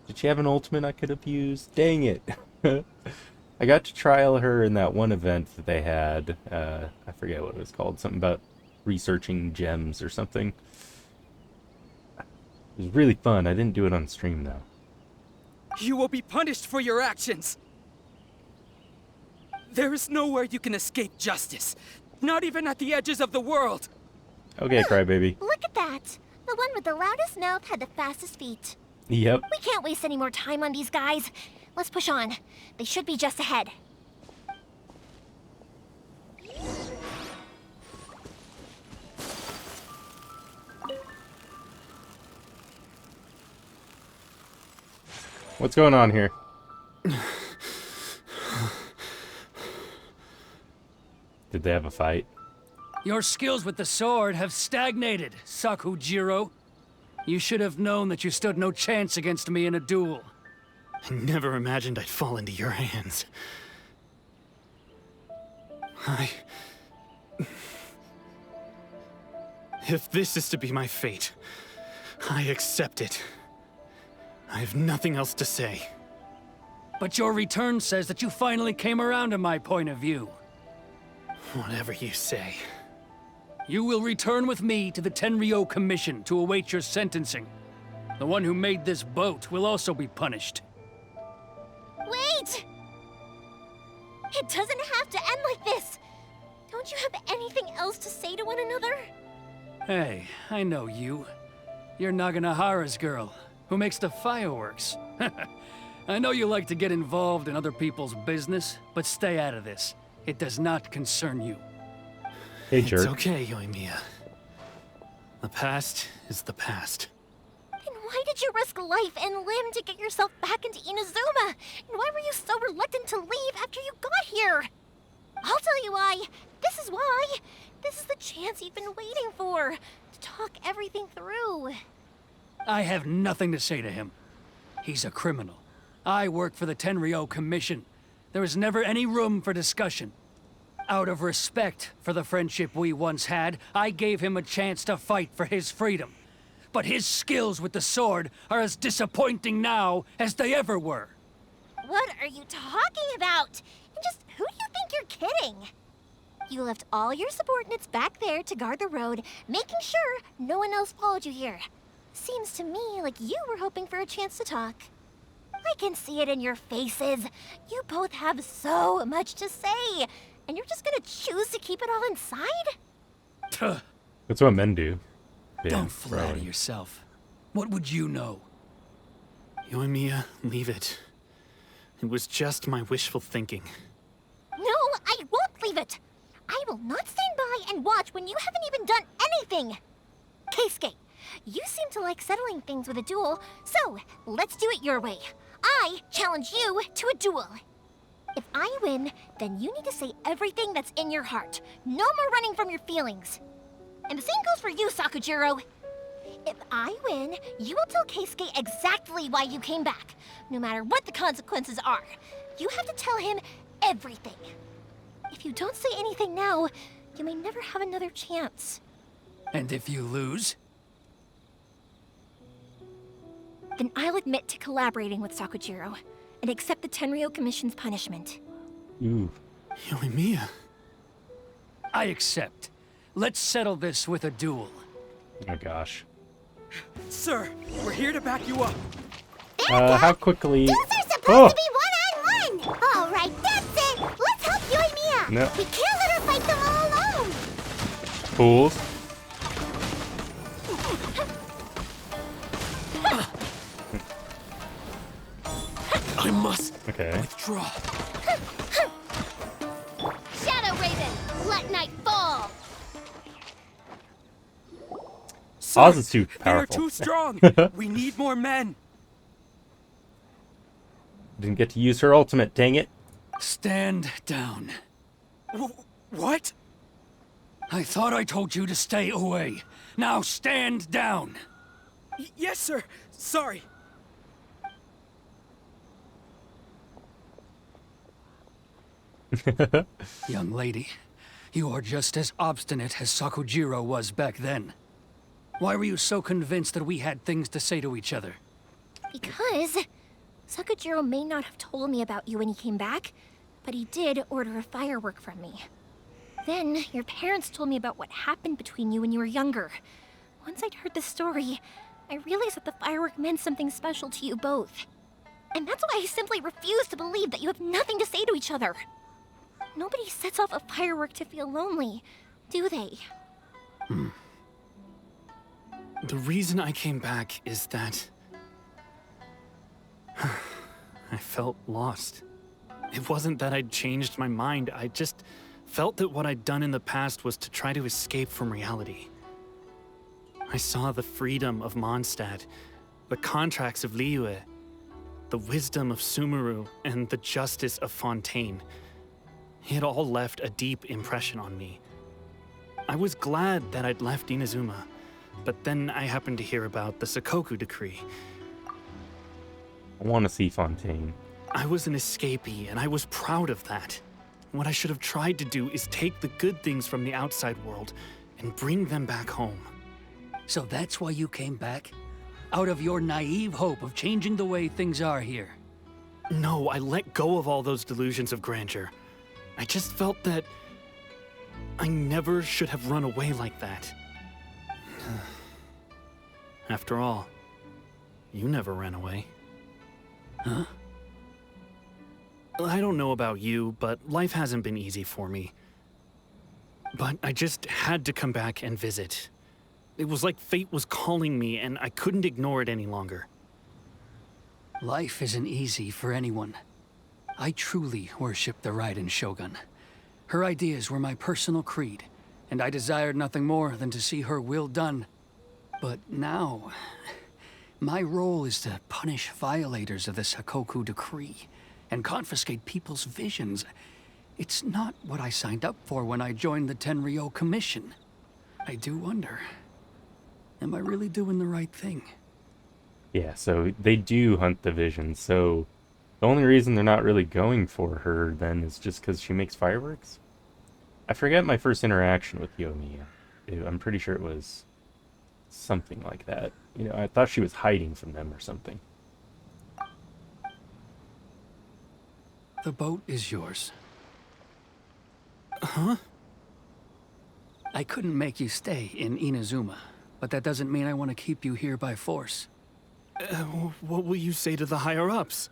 Did she have an ultimate I could have used? Dang it. I got to trial her in that one event that they had. I forget what it was called. Something about researching gems or something. It was really fun. I didn't do it on stream, though. You will be punished for your actions. There is nowhere you can escape justice. Not even at the edges of the world. Okay, crybaby. Look at that! The one with the loudest mouth had the fastest feet. Yep. We can't waste any more time on these guys. Let's push on. They should be just ahead. What's going on here? Did they have a fight? Your skills with the sword have stagnated, Sakujiro. You should have known that you stood no chance against me in a duel. I never imagined I'd fall into your hands. If this is to be my fate, I accept it. I have nothing else to say. But your return says that you finally came around to my point of view. Whatever you say. You will return with me to the Tenryo Commission to await your sentencing. The one who made this boat will also be punished. Wait! It doesn't have to end like this! Don't you have anything else to say to one another? Hey, I know you. You're Naganahara's girl, who makes the fireworks. I know you like to get involved in other people's business, but stay out of this. It does not concern you. Hey, jerk. It's okay, Yoimiya. The past is the past. Then why did you risk life and limb to get yourself back into Inazuma? And why were you so reluctant to leave after you got here? I'll tell you why. This is why. This is the chance you've been waiting for. To talk everything through. I have nothing to say to him. He's a criminal. I work for the Tenryo Commission. There is never any room for discussion. Out of respect for the friendship we once had, I gave him a chance to fight for his freedom. But his skills with the sword are as disappointing now as they ever were. What are you talking about? And just who do you think you're kidding? You left all your subordinates back there to guard the road, making sure no one else followed you here. Seems to me like you were hoping for a chance to talk. I can see it in your faces. You both have so much to say, and you're just gonna choose to keep it all inside? That's what men do. Don't flatter yourself. What would you know? Yoimiya, leave it. It was just my wishful thinking. No, I won't leave it! I will not stand by and watch when you haven't even done anything! Keisuke, you seem to like settling things with a duel, so let's do it your way. I challenge you to a duel. If I win, then you need to say everything that's in your heart. No more running from your feelings. And the same goes for you, Sakujiro. If I win, you will tell Keisuke exactly why you came back, no matter what the consequences are. You have to tell him everything. If you don't say anything now, you may never have another chance. And if you lose? Then I'll admit to collaborating with Sakujiro and accept the Tenryou Commission's punishment. Ooh. Yoimiya. I accept. Let's settle this with a duel. Oh gosh. Sir, we're here to back you up. How quickly? Those are supposed to be one-on-one! All right, that's it! Let's help Yoimiya! No. We can't let her fight them all alone! Fools. I must withdraw. Shadow Raven, let night fall! Oz is too They're powerful. too strong. We need more men. Didn't get to use her ultimate, dang it. Stand down. What? I thought I told you to stay away. Now stand down. Yes, sir. Sorry. Young lady, you are just as obstinate as Sakujiro was back then. Why were you so convinced that we had things to say to each other? Because Sakujiro may not have told me about you when he came back, but he did order a firework from me. Then your parents told me about what happened between you when you were younger. Once I'd heard the story, I realized that the firework meant something special to you both. And that's why I simply refuse to believe that you have nothing to say to each other. Nobody sets off a firework to feel lonely, do they? The reason I came back is that I felt lost. It wasn't that I'd changed my mind, I just felt that what I'd done in the past was to try to escape from reality. I saw the freedom of Mondstadt, the contracts of Liyue, the wisdom of Sumeru, and the justice of Fontaine. It all left a deep impression on me. I was glad that I'd left Inazuma, but then I happened to hear about the Sakoku decree. I want to see Fontaine. I was an escapee, and I was proud of that. What I should have tried to do is take the good things from the outside world and bring them back home. So that's why you came back? Out of your naive hope of changing the way things are here? No, I let go of all those delusions of grandeur. I just felt that I never should have run away like that. After all, you never ran away. Huh? I don't know about you, but life hasn't been easy for me. But I just had to come back and visit. It was like fate was calling me, and I couldn't ignore it any longer. Life isn't easy for anyone. I truly worship the Raiden Shogun. Her ideas were my personal creed, and I desired nothing more than to see her will done. But now, my role is to punish violators of the Sakoku decree and confiscate people's visions. It's not what I signed up for when I joined the Tenryou Commission. I do wonder, am I really doing the right thing? Yeah, so they do hunt the vision, so the only reason they're not really going for her then is just because she makes fireworks? I forget my first interaction with Yoimiya. I'm pretty sure it was something like that. You know, I thought she was hiding from them or something. The boat is yours. Huh? I couldn't make you stay in Inazuma, but that doesn't mean I want to keep you here by force. What will you say to the higher-ups?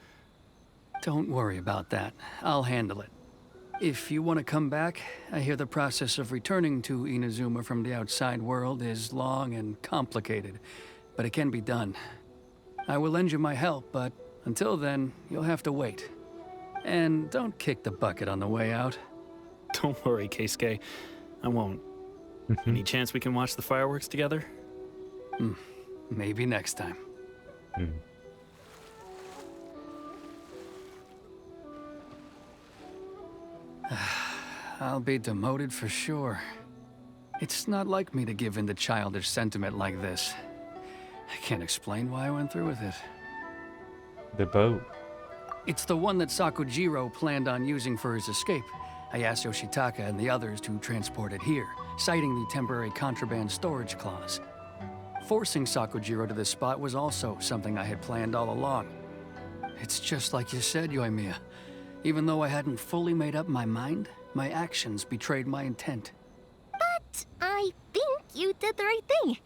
Don't worry about that. I'll handle it. If you want to come back, I hear the process of returning to Inazuma from the outside world is long and complicated, but it can be done. I will lend you my help, but until then, you'll have to wait. And don't kick the bucket on the way out. Don't worry, Keisuke. I won't. Any chance we can watch the fireworks together? Maybe next time. I'll be demoted for sure. It's not like me to give in to childish sentiment like this. I can't explain why I went through with it. The boat. It's the one that Sakujiro planned on using for his escape. I asked Yoshitaka and the others to transport it here, citing the temporary contraband storage clause. Forcing Sakujiro to this spot was also something I had planned all along. It's just like you said, Yoimiya. Even though I hadn't fully made up my mind, my actions betrayed my intent. But I think you did the right thing.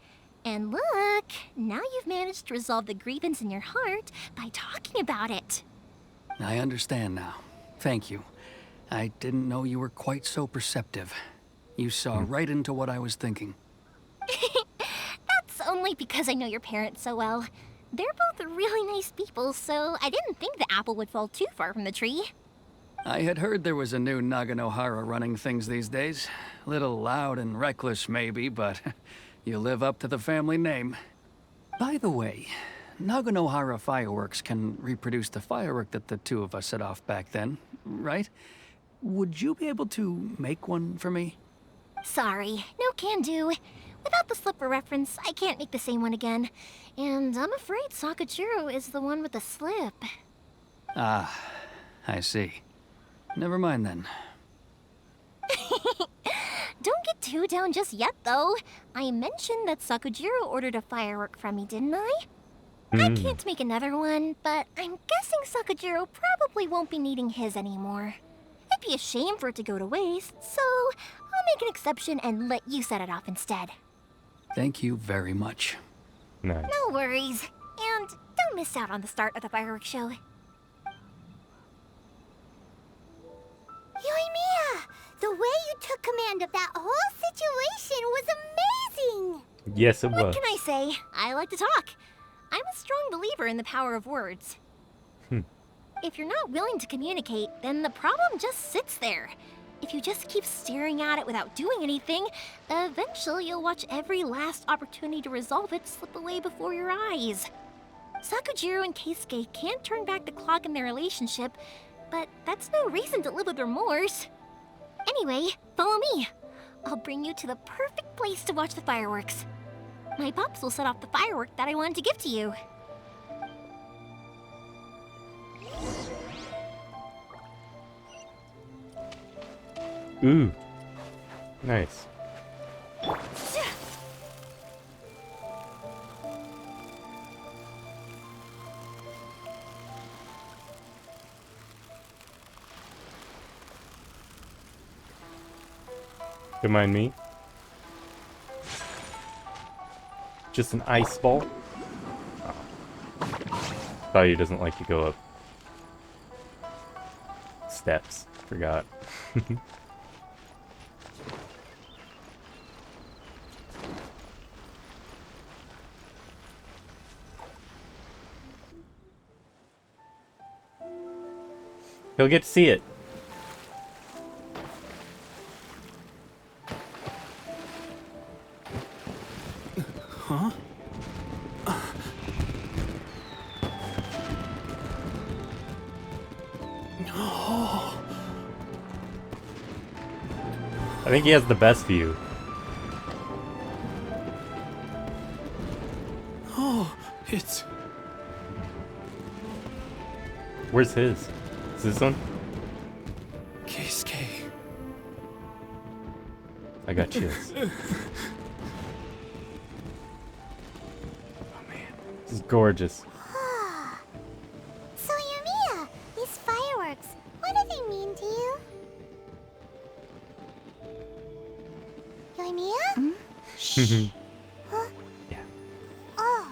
And look, now you've managed to resolve the grievance in your heart by talking about it. I understand now. Thank you. I didn't know you were quite so perceptive. You saw right into what I was thinking. That's only because I know your parents so well. They're both really nice people, so I didn't think the apple would fall too far from the tree. I had heard there was a new Naganohara running things these days. Little loud and reckless, maybe, but you live up to the family name. By the way, Naganohara fireworks can reproduce the firework that the two of us set off back then, right? Would you be able to make one for me? Sorry, no can do. Without the slipper reference, I can't make the same one again. And I'm afraid Sakujiro is the one with the slip. Ah, I see. Never mind then. Don't get too down just yet, though. I mentioned that Sakujiro ordered a firework from me, didn't I? I can't make another one, but I'm guessing Sakujiro probably won't be needing his anymore. It'd be a shame for it to go to waste, so I'll make an exception and let you set it off instead. Thank you very much. Nice. No worries. And don't miss out on the start of the fireworks show. Yoimiya! The way you took command of that whole situation was amazing! Yes, it was. What can I say? I like to talk. I'm a strong believer in the power of words. If you're not willing to communicate, then the problem just sits there. If you just keep staring at it without doing anything, eventually you'll watch every last opportunity to resolve it slip away before your eyes. Sakujiro and Keisuke can't turn back the clock in their relationship, but that's no reason to live with remorse. Anyway, follow me. I'll bring you to the perfect place to watch the fireworks. My pops will set off the firework that I wanted to give to you. Ooh. Nice. Don't mind me. Just an ice ball? Oh. Value doesn't like to go up steps. Forgot. He'll get to see it. Huh? I think he has the best view. Oh, it's... Where's his? Is this one? Keisuke. I got chills. Oh man, this is gorgeous. So, Yoimiya, these fireworks, what do they mean to you? Yoimiya? Shh. Huh? Yeah. Oh.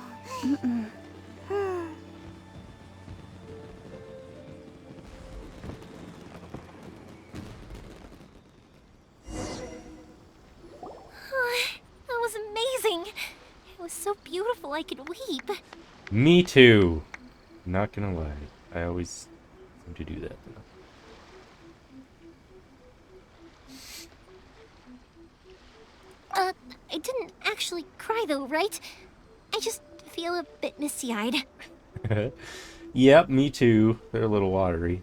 That was amazing. It was so beautiful I could weep. Me too. Not gonna lie. I always time to do that, though. I didn't actually cry though, right? I just feel a bit misty-eyed. Yep, me too. They're a little watery.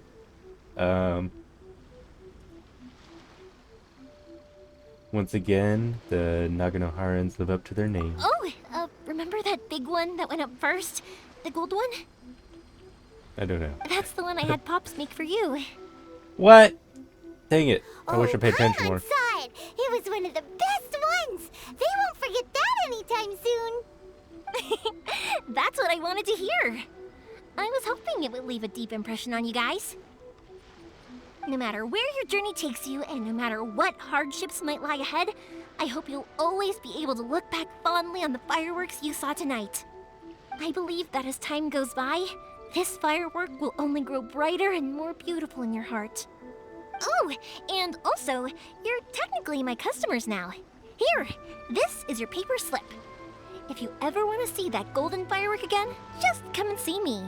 Once again, the Naganoharans live up to their name. Oh, remember that big one that went up first? The gold one? I don't know. That's the one I had Pops make for you. What? Dang it. I wish I paid attention more. Saw it. It was one of the best ones. They won't forget that anytime soon. That's what I wanted to hear. I was hoping it would leave a deep impression on you guys. No matter where your journey takes you, and no matter what hardships might lie ahead, I hope you'll always be able to look back fondly on the fireworks you saw tonight. I believe that as time goes by, this firework will only grow brighter and more beautiful in your heart. Oh, and also, you're technically my customers now. Here, this is your paper slip. If you ever want to see that golden firework again, just come and see me.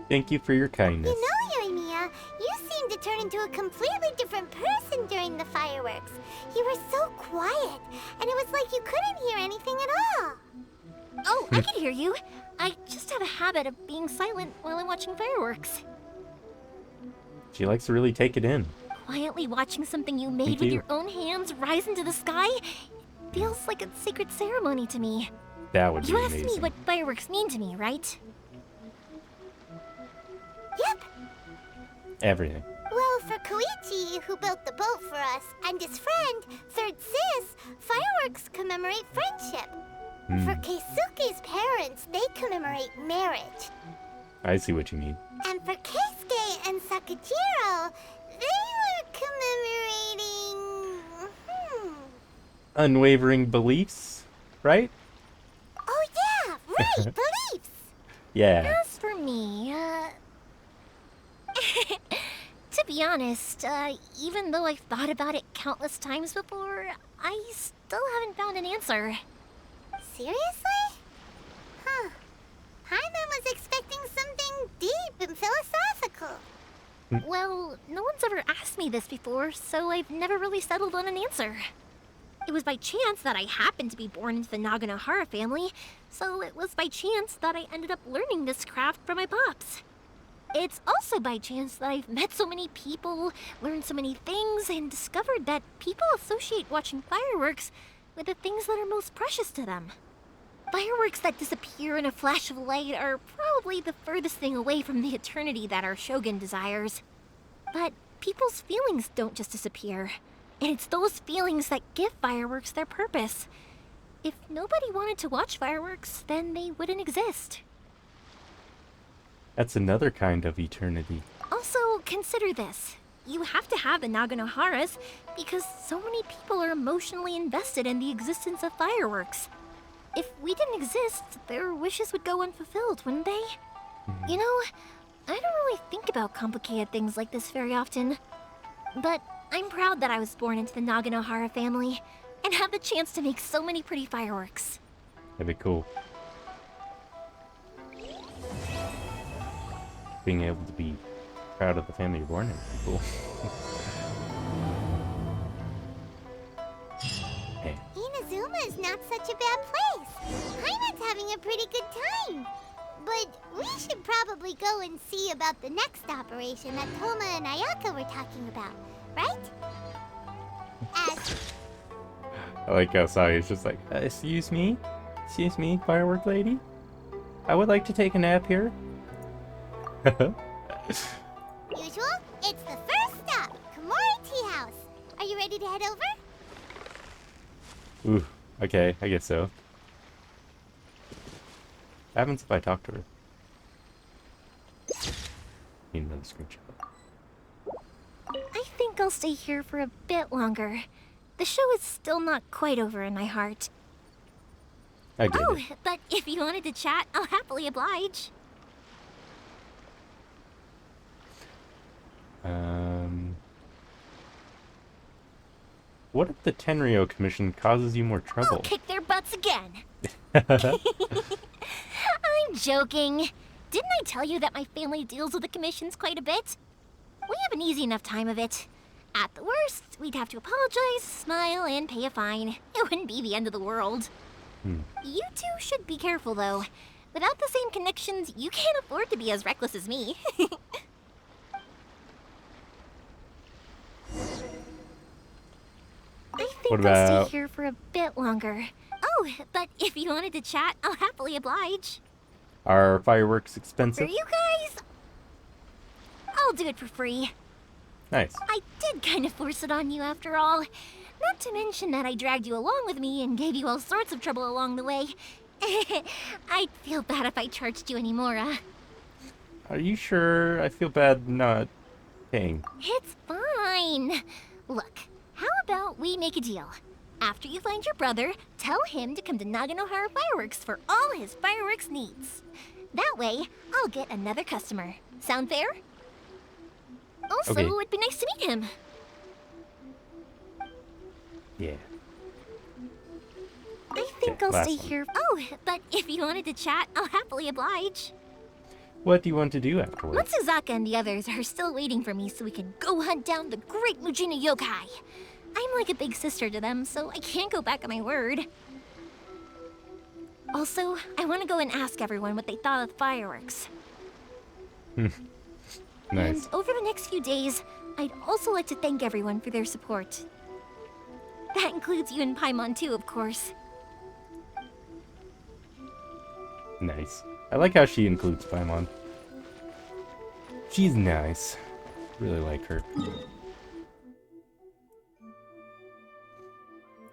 Thank you for your kindness. You know, Yoimiya, you seemed to turn into a completely different person during the fireworks. You were so quiet, and it was like you couldn't hear anything at all. Oh, I can hear you. I just have a habit of being silent while I'm watching fireworks. She likes to really take it in. Quietly watching something you made with your own hands rise into the sky feels like a sacred ceremony to me. That would be amazing. You asked me what fireworks mean to me, right? Yep. Everything. Well, for Koichi, who built the boat for us, and his friend, Third Sis, fireworks commemorate friendship. For Keisuke's parents, they commemorate marriage. I see what you mean. And for Keisuke and Sakajiro, they were commemorating... Unwavering beliefs, right? Oh yeah, right, beliefs! Yeah. As for me, to be honest, even though I've thought about it countless times before, I still haven't found an answer. Seriously? Huh. Paimon was expecting something deep and philosophical. Well, no one's ever asked me this before, so I've never really settled on an answer. It was by chance that I happened to be born into the Naganohara family, so it was by chance that I ended up learning this craft from my pops. It's also by chance that I've met so many people, learned so many things, and discovered that people associate watching fireworks with the things that are most precious to them. Fireworks that disappear in a flash of light are probably the furthest thing away from the eternity that our shogun desires. But people's feelings don't just disappear, and it's those feelings that give fireworks their purpose. If nobody wanted to watch fireworks, then they wouldn't exist. That's another kind of eternity. Also, consider this. You have to have the Naganoharas because so many people are emotionally invested in the existence of fireworks. If we didn't exist, their wishes would go unfulfilled, wouldn't they? You know, I don't really think about complicated things like this very often. But I'm proud that I was born into the Naganohara family and have the chance to make so many pretty fireworks. That'd be cool. Being able to be proud of the family you're born in would be cool. Hey. Inazuma is not such a bad place. Paimon's having a pretty good time. But we should probably go and see about the next operation that Toma and Ayaka were talking about, right? I like how Saya's just like, excuse me? Excuse me, firework lady? I would like to take a nap here. Usual, it's the first stop, Komori Tea House. Are you ready to head over? Ooh, okay, I guess so. What happens if I talk to her? Need another screenshot. I think I'll stay here for a bit longer. The show is still not quite over in my heart. I get it. But if you wanted to chat, I'll happily oblige. What if the Tenryo Commission causes you more trouble? I'll kick their butts again. I'm joking. Didn't I tell you that my family deals with the commissions quite a bit? We have an easy enough time of it. At the worst, we'd have to apologize, smile, and pay a fine. It wouldn't be the end of the world. You two should be careful, though. Without the same connections, you can't afford to be as reckless as me. I think I'll stay here for a bit longer. Oh, but if you wanted to chat, I'll happily oblige. Are fireworks expensive? For you guys, I'll do it for free. Nice. I did kind of force it on you after all. Not to mention that I dragged you along with me and gave you all sorts of trouble along the way. I'd feel bad if I charged you anymore, Are you sure? I feel bad not paying. It's fine. Look, how about we make a deal? After you find your brother, tell him to come to Naganohara Fireworks for all his fireworks needs. That way, I'll get another customer. Sound fair? Also, Okay. it'd be nice to meet him. Yeah. I think Okay, I'll last stay one. here. Oh, but if you wanted to chat, I'll happily oblige. What do you want to do afterwards? Matsuzaka and the others are still waiting for me so we can go hunt down the great Mujina yokai. I'm like a big sister to them, so I can't go back on my word. Also, I want to go and ask everyone what they thought of the fireworks. Nice. And over the next few days, I'd also like to thank everyone for their support. That includes you and Paimon too, of course. Nice. I like how she includes Paimon. She's nice. Really like her.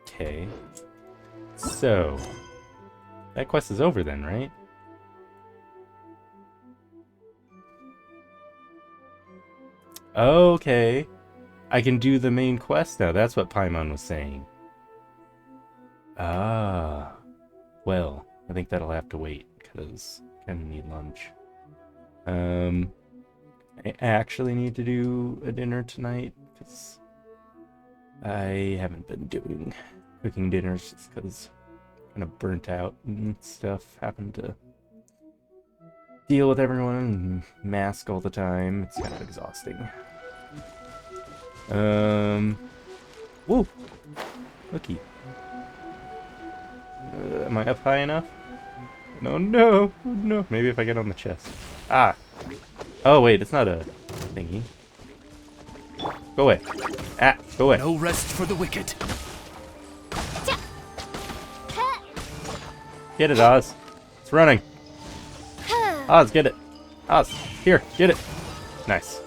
Okay. So, that quest is over then, right? Okay. I can do the main quest now. That's what Paimon was saying. Ah. Well, I think that'll have to wait, because I kind of need lunch. I actually need to do a dinner tonight, because I haven't been doing cooking dinners just because kind of burnt out and stuff. Happened to deal with everyone and mask all the time. It's kind of exhausting. Whoa! Looky. Am I up high enough? No, no, no. Maybe if I get on the chest. Ah! Oh, wait, it's not a thingy. Go away. Ah, go away. No rest for the wicked. Get it, Oz. It's running. Oz, get it. Oz, here, get it. Nice.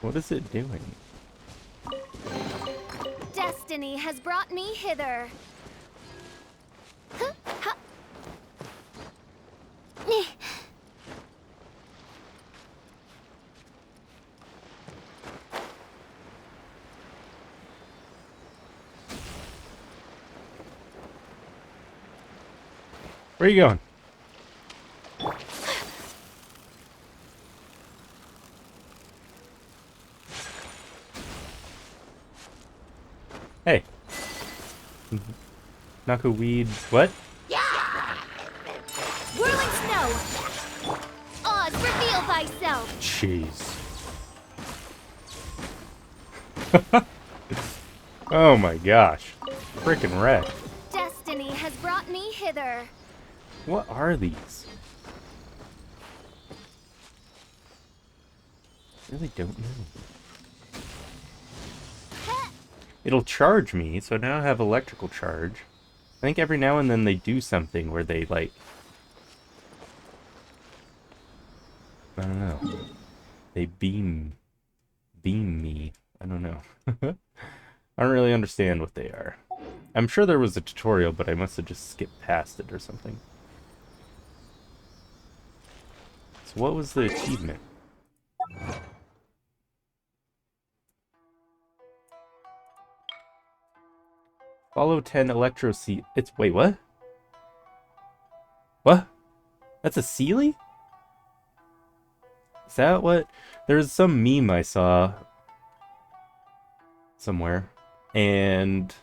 What is it doing? Destiny has brought me hither. Where are you going? Hey. Naku weed. What? Whirling snow! Oz, reveal thyself! Jeez. Oh my gosh. Freaking wreck. Destiny has brought me hither. What are these? I really don't know. It'll charge me, so now I have electrical charge. I think every now and then they do something where they, like... I don't know. They beam me. I don't know. I don't really understand what they are. I'm sure there was a tutorial, but I must have just skipped past it or something. So what was the achievement? Follow 10 electro sea. It's wait, what? What? That's a Sealy? Is that what? There's some meme I saw somewhere, and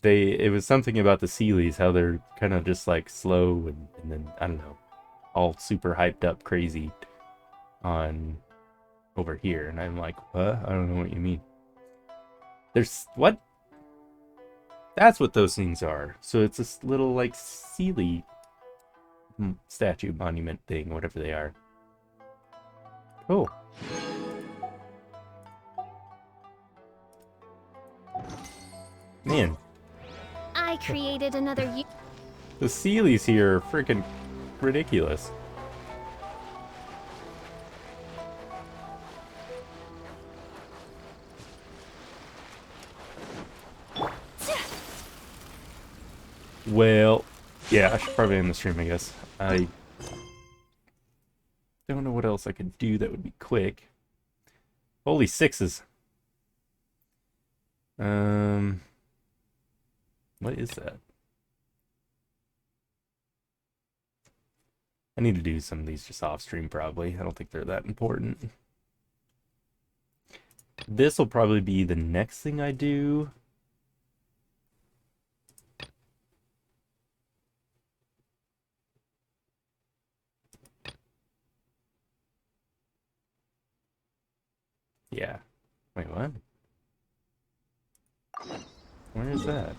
it was something about the Sealies, how they're kind of just like slow and then, I don't know, all super hyped up crazy on over here. And I'm like, what? I don't know what you mean. There's, what? That's what those things are. So it's this little like Sealy statue monument thing, whatever they are. Cool. Man, I created another the Sealies here are freaking ridiculous. Well, yeah, I should probably end the stream, I guess. I don't know what else I could do that would be quick. Holy sixes. What is that? I need to do some of these just off stream probably. I don't think they're that important. This will probably be the next thing I do. Yeah. Wait, what? Where is that?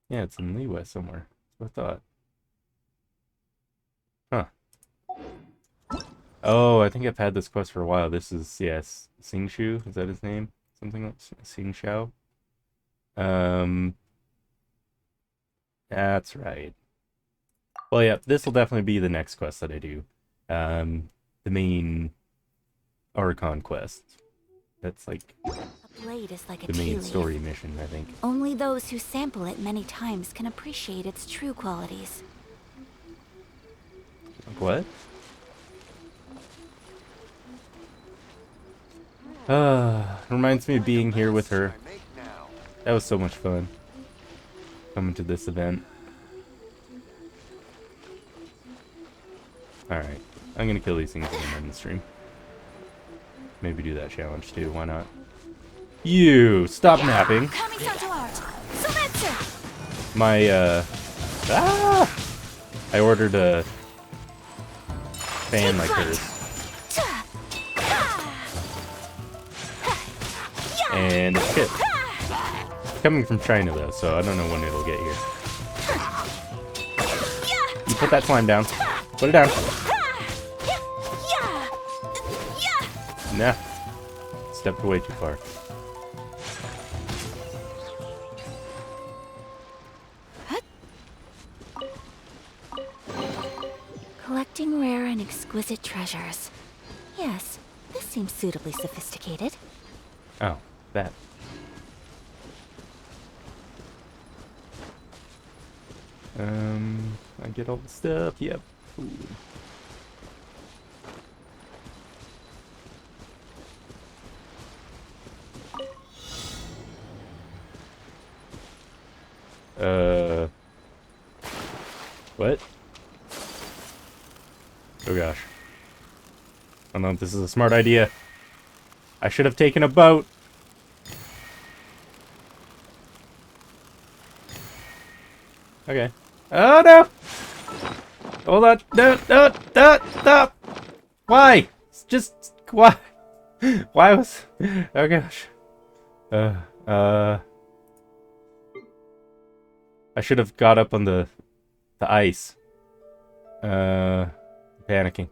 Yeah, it's in Liyue somewhere. That's what I thought. Huh. Oh, I think I've had this quest for a while. This is, yes, Singshu. Is that his name? Something like Singshao? That's right. Well, yeah, this will definitely be the next quest that I do. The main Archon quest. That's like A blade is like a the tea main leaf. story mission, I think. Only those who sample it many times can appreciate its true qualities. What? Reminds me of being here with her. That was so much fun. Coming to this event. Alright. I'm gonna kill these things and end the stream. Maybe do that challenge too, why not? You! Stop napping! My, I ordered a fan like hers. And it's shipped. It's coming from China though, so I don't know when it'll get here. You put that slime down. Put it down. Nah. Stepped way too far. Collecting rare and exquisite treasures. Yes, this seems suitably sophisticated. Oh, that. I get all the stuff. Yep. Ooh. What? Oh gosh. I don't know if this is a smart idea. I should have taken a boat. Okay. Oh no! Hold on. No, no, no, stop! Why? It's just, why? Why was, oh gosh. I should have got up on the ice. Panicking.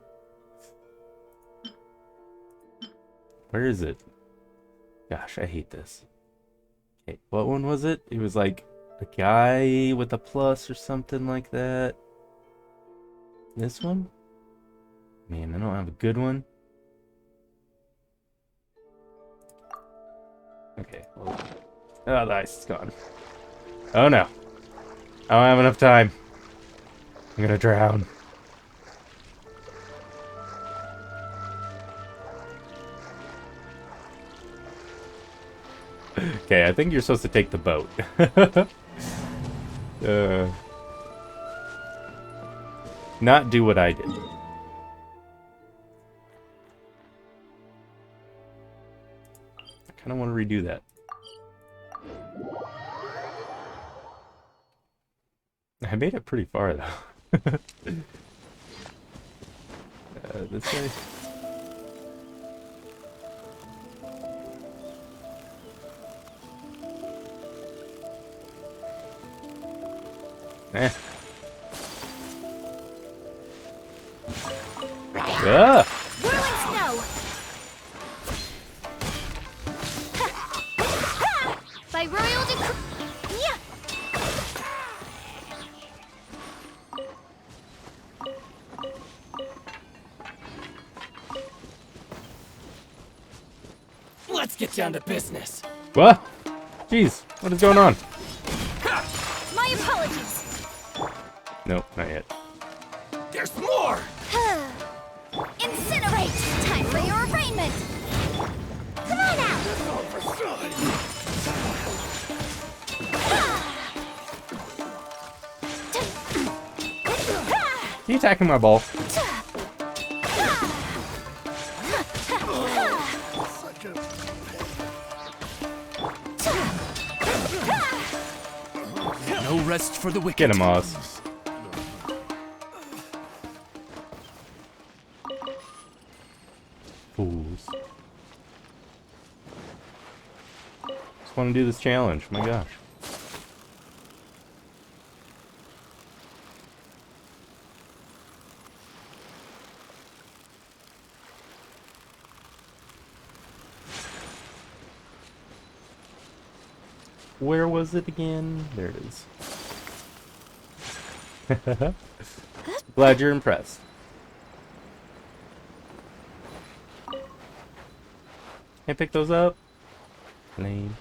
Where is it? Gosh, I hate this. Okay, what one was it? It was like a guy with a plus or something like that. This one? Man, I don't have a good one. Okay, well, oh, the ice is gone. Oh no. I don't have enough time. I'm gonna drown. Okay, I think you're supposed to take the boat. Not do what I did. I kind of want to redo that. I made it pretty far though. This way. Eh. Ah! Whirling snow! By royal decree. Yeah. Let's get down to business. What? Jeez, what is going on? My apologies. Nope, not yet. There's more! Incinerate! Time for your arraignment! Come on out! You attacking my ball? No rest for the wicked. Get him, Oz. Fools. Just want to do this challenge. Oh my gosh. Where was it again? There it is. Glad you're impressed. Can I pick those up? Lame.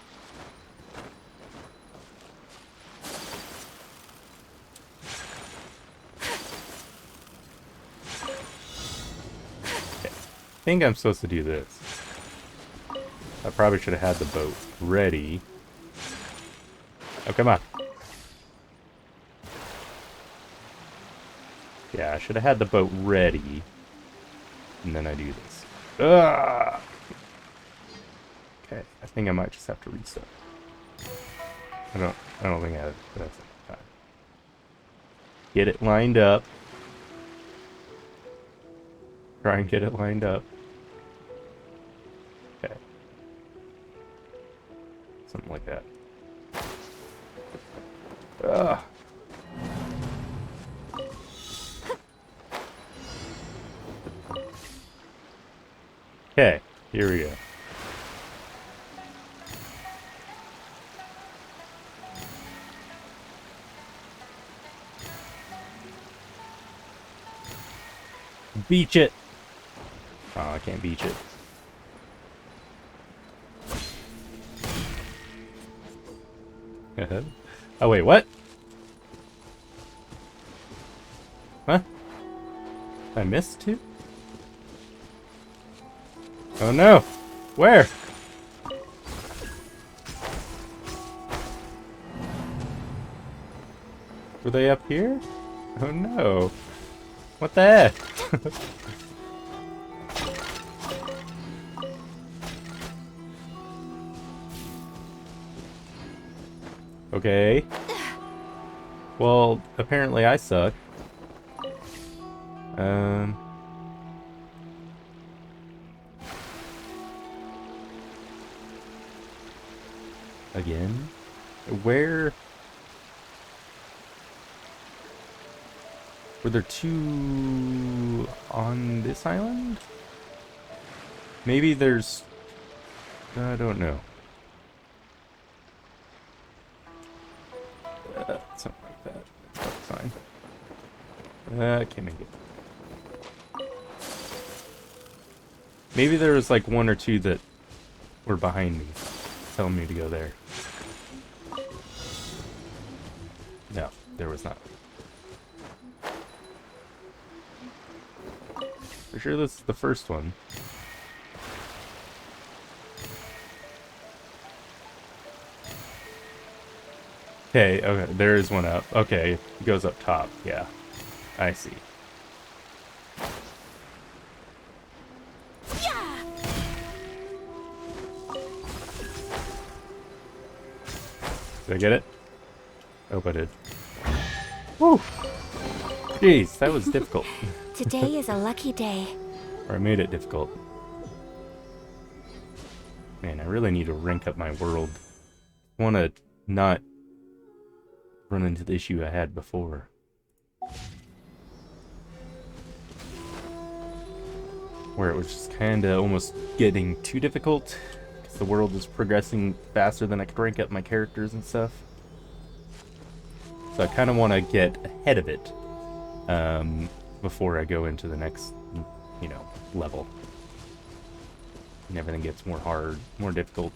Okay. I think I'm supposed to do this. I probably should have had the boat ready. Oh, come on. Yeah, I should have had the boat ready. And then I do this. Ugh! Okay, I think I might just have to restart. I don't think that's enough time. Get it lined up. Try and get it lined up. Okay. Something like that. Ugh. Okay, here we go. Beach it. Oh, I can't beach it. Oh wait, what? Huh? I missed two? Oh no! Where? Were they up here? Oh no! What the heck? Okay. Well, apparently I suck. Again? Where? Were there two on this island? Maybe there's... I don't know. Something like that. That's fine. I can't make it. Maybe there was like one or two that were behind me, telling me to go there. No, there was not. For sure this is the first one. Okay, okay, there is one up. Okay, it goes up top. Yeah, I see. Did I get it? Oh, I did. Woo! Jeez, that was difficult. Today is a lucky day. Or I made it difficult. Man, I really need to rank up my world. I want to not run into the issue I had before. Where it was just kind of almost getting too difficult. Because the world was progressing faster than I could rank up my characters and stuff. So I kind of want to get ahead of it. Before I go into the next, you know, level. And everything gets more hard, more difficult.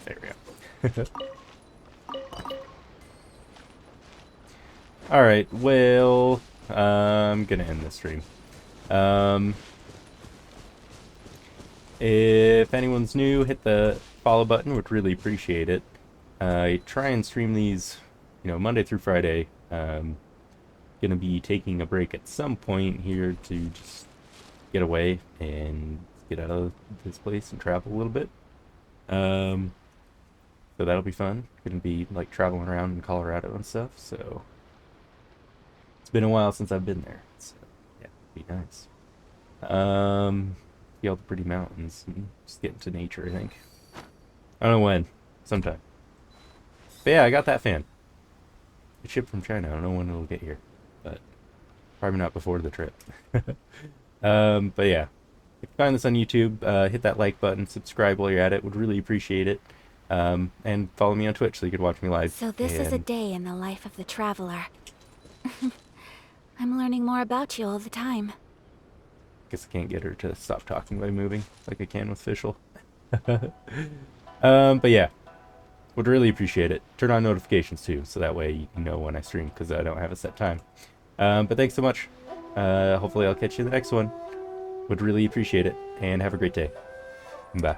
There we go. Alright, well, I'm gonna end this stream. If anyone's new, hit the follow button, would really appreciate it. I try and stream these, you know, Monday through Friday. Gonna be taking a break at some point here to just get away and get out of this place and travel a little bit. So that'll be fun. Gonna be like traveling around in Colorado and stuff. So it's been a while since I've been there. So yeah, it'd be nice. See all the pretty mountains and just get into nature. I think. I don't know when. Sometime. But yeah, I got that fan. It shipped from China. I don't know when it'll get here, but probably not before the trip. But yeah, if you find this on YouTube, hit that like button, subscribe while you're at it. Would really appreciate it. And follow me on Twitch so you could watch me live. So this is a day in the life of the traveler. I'm learning more about you all the time. Guess I can't get her to stop talking by moving like I can with Fischl. But yeah. Would really appreciate it. Turn on notifications too, so that way you can know when I stream, because I don't have a set time. But thanks so much. Hopefully I'll catch you in the next one. Would really appreciate it, and have a great day. Bye.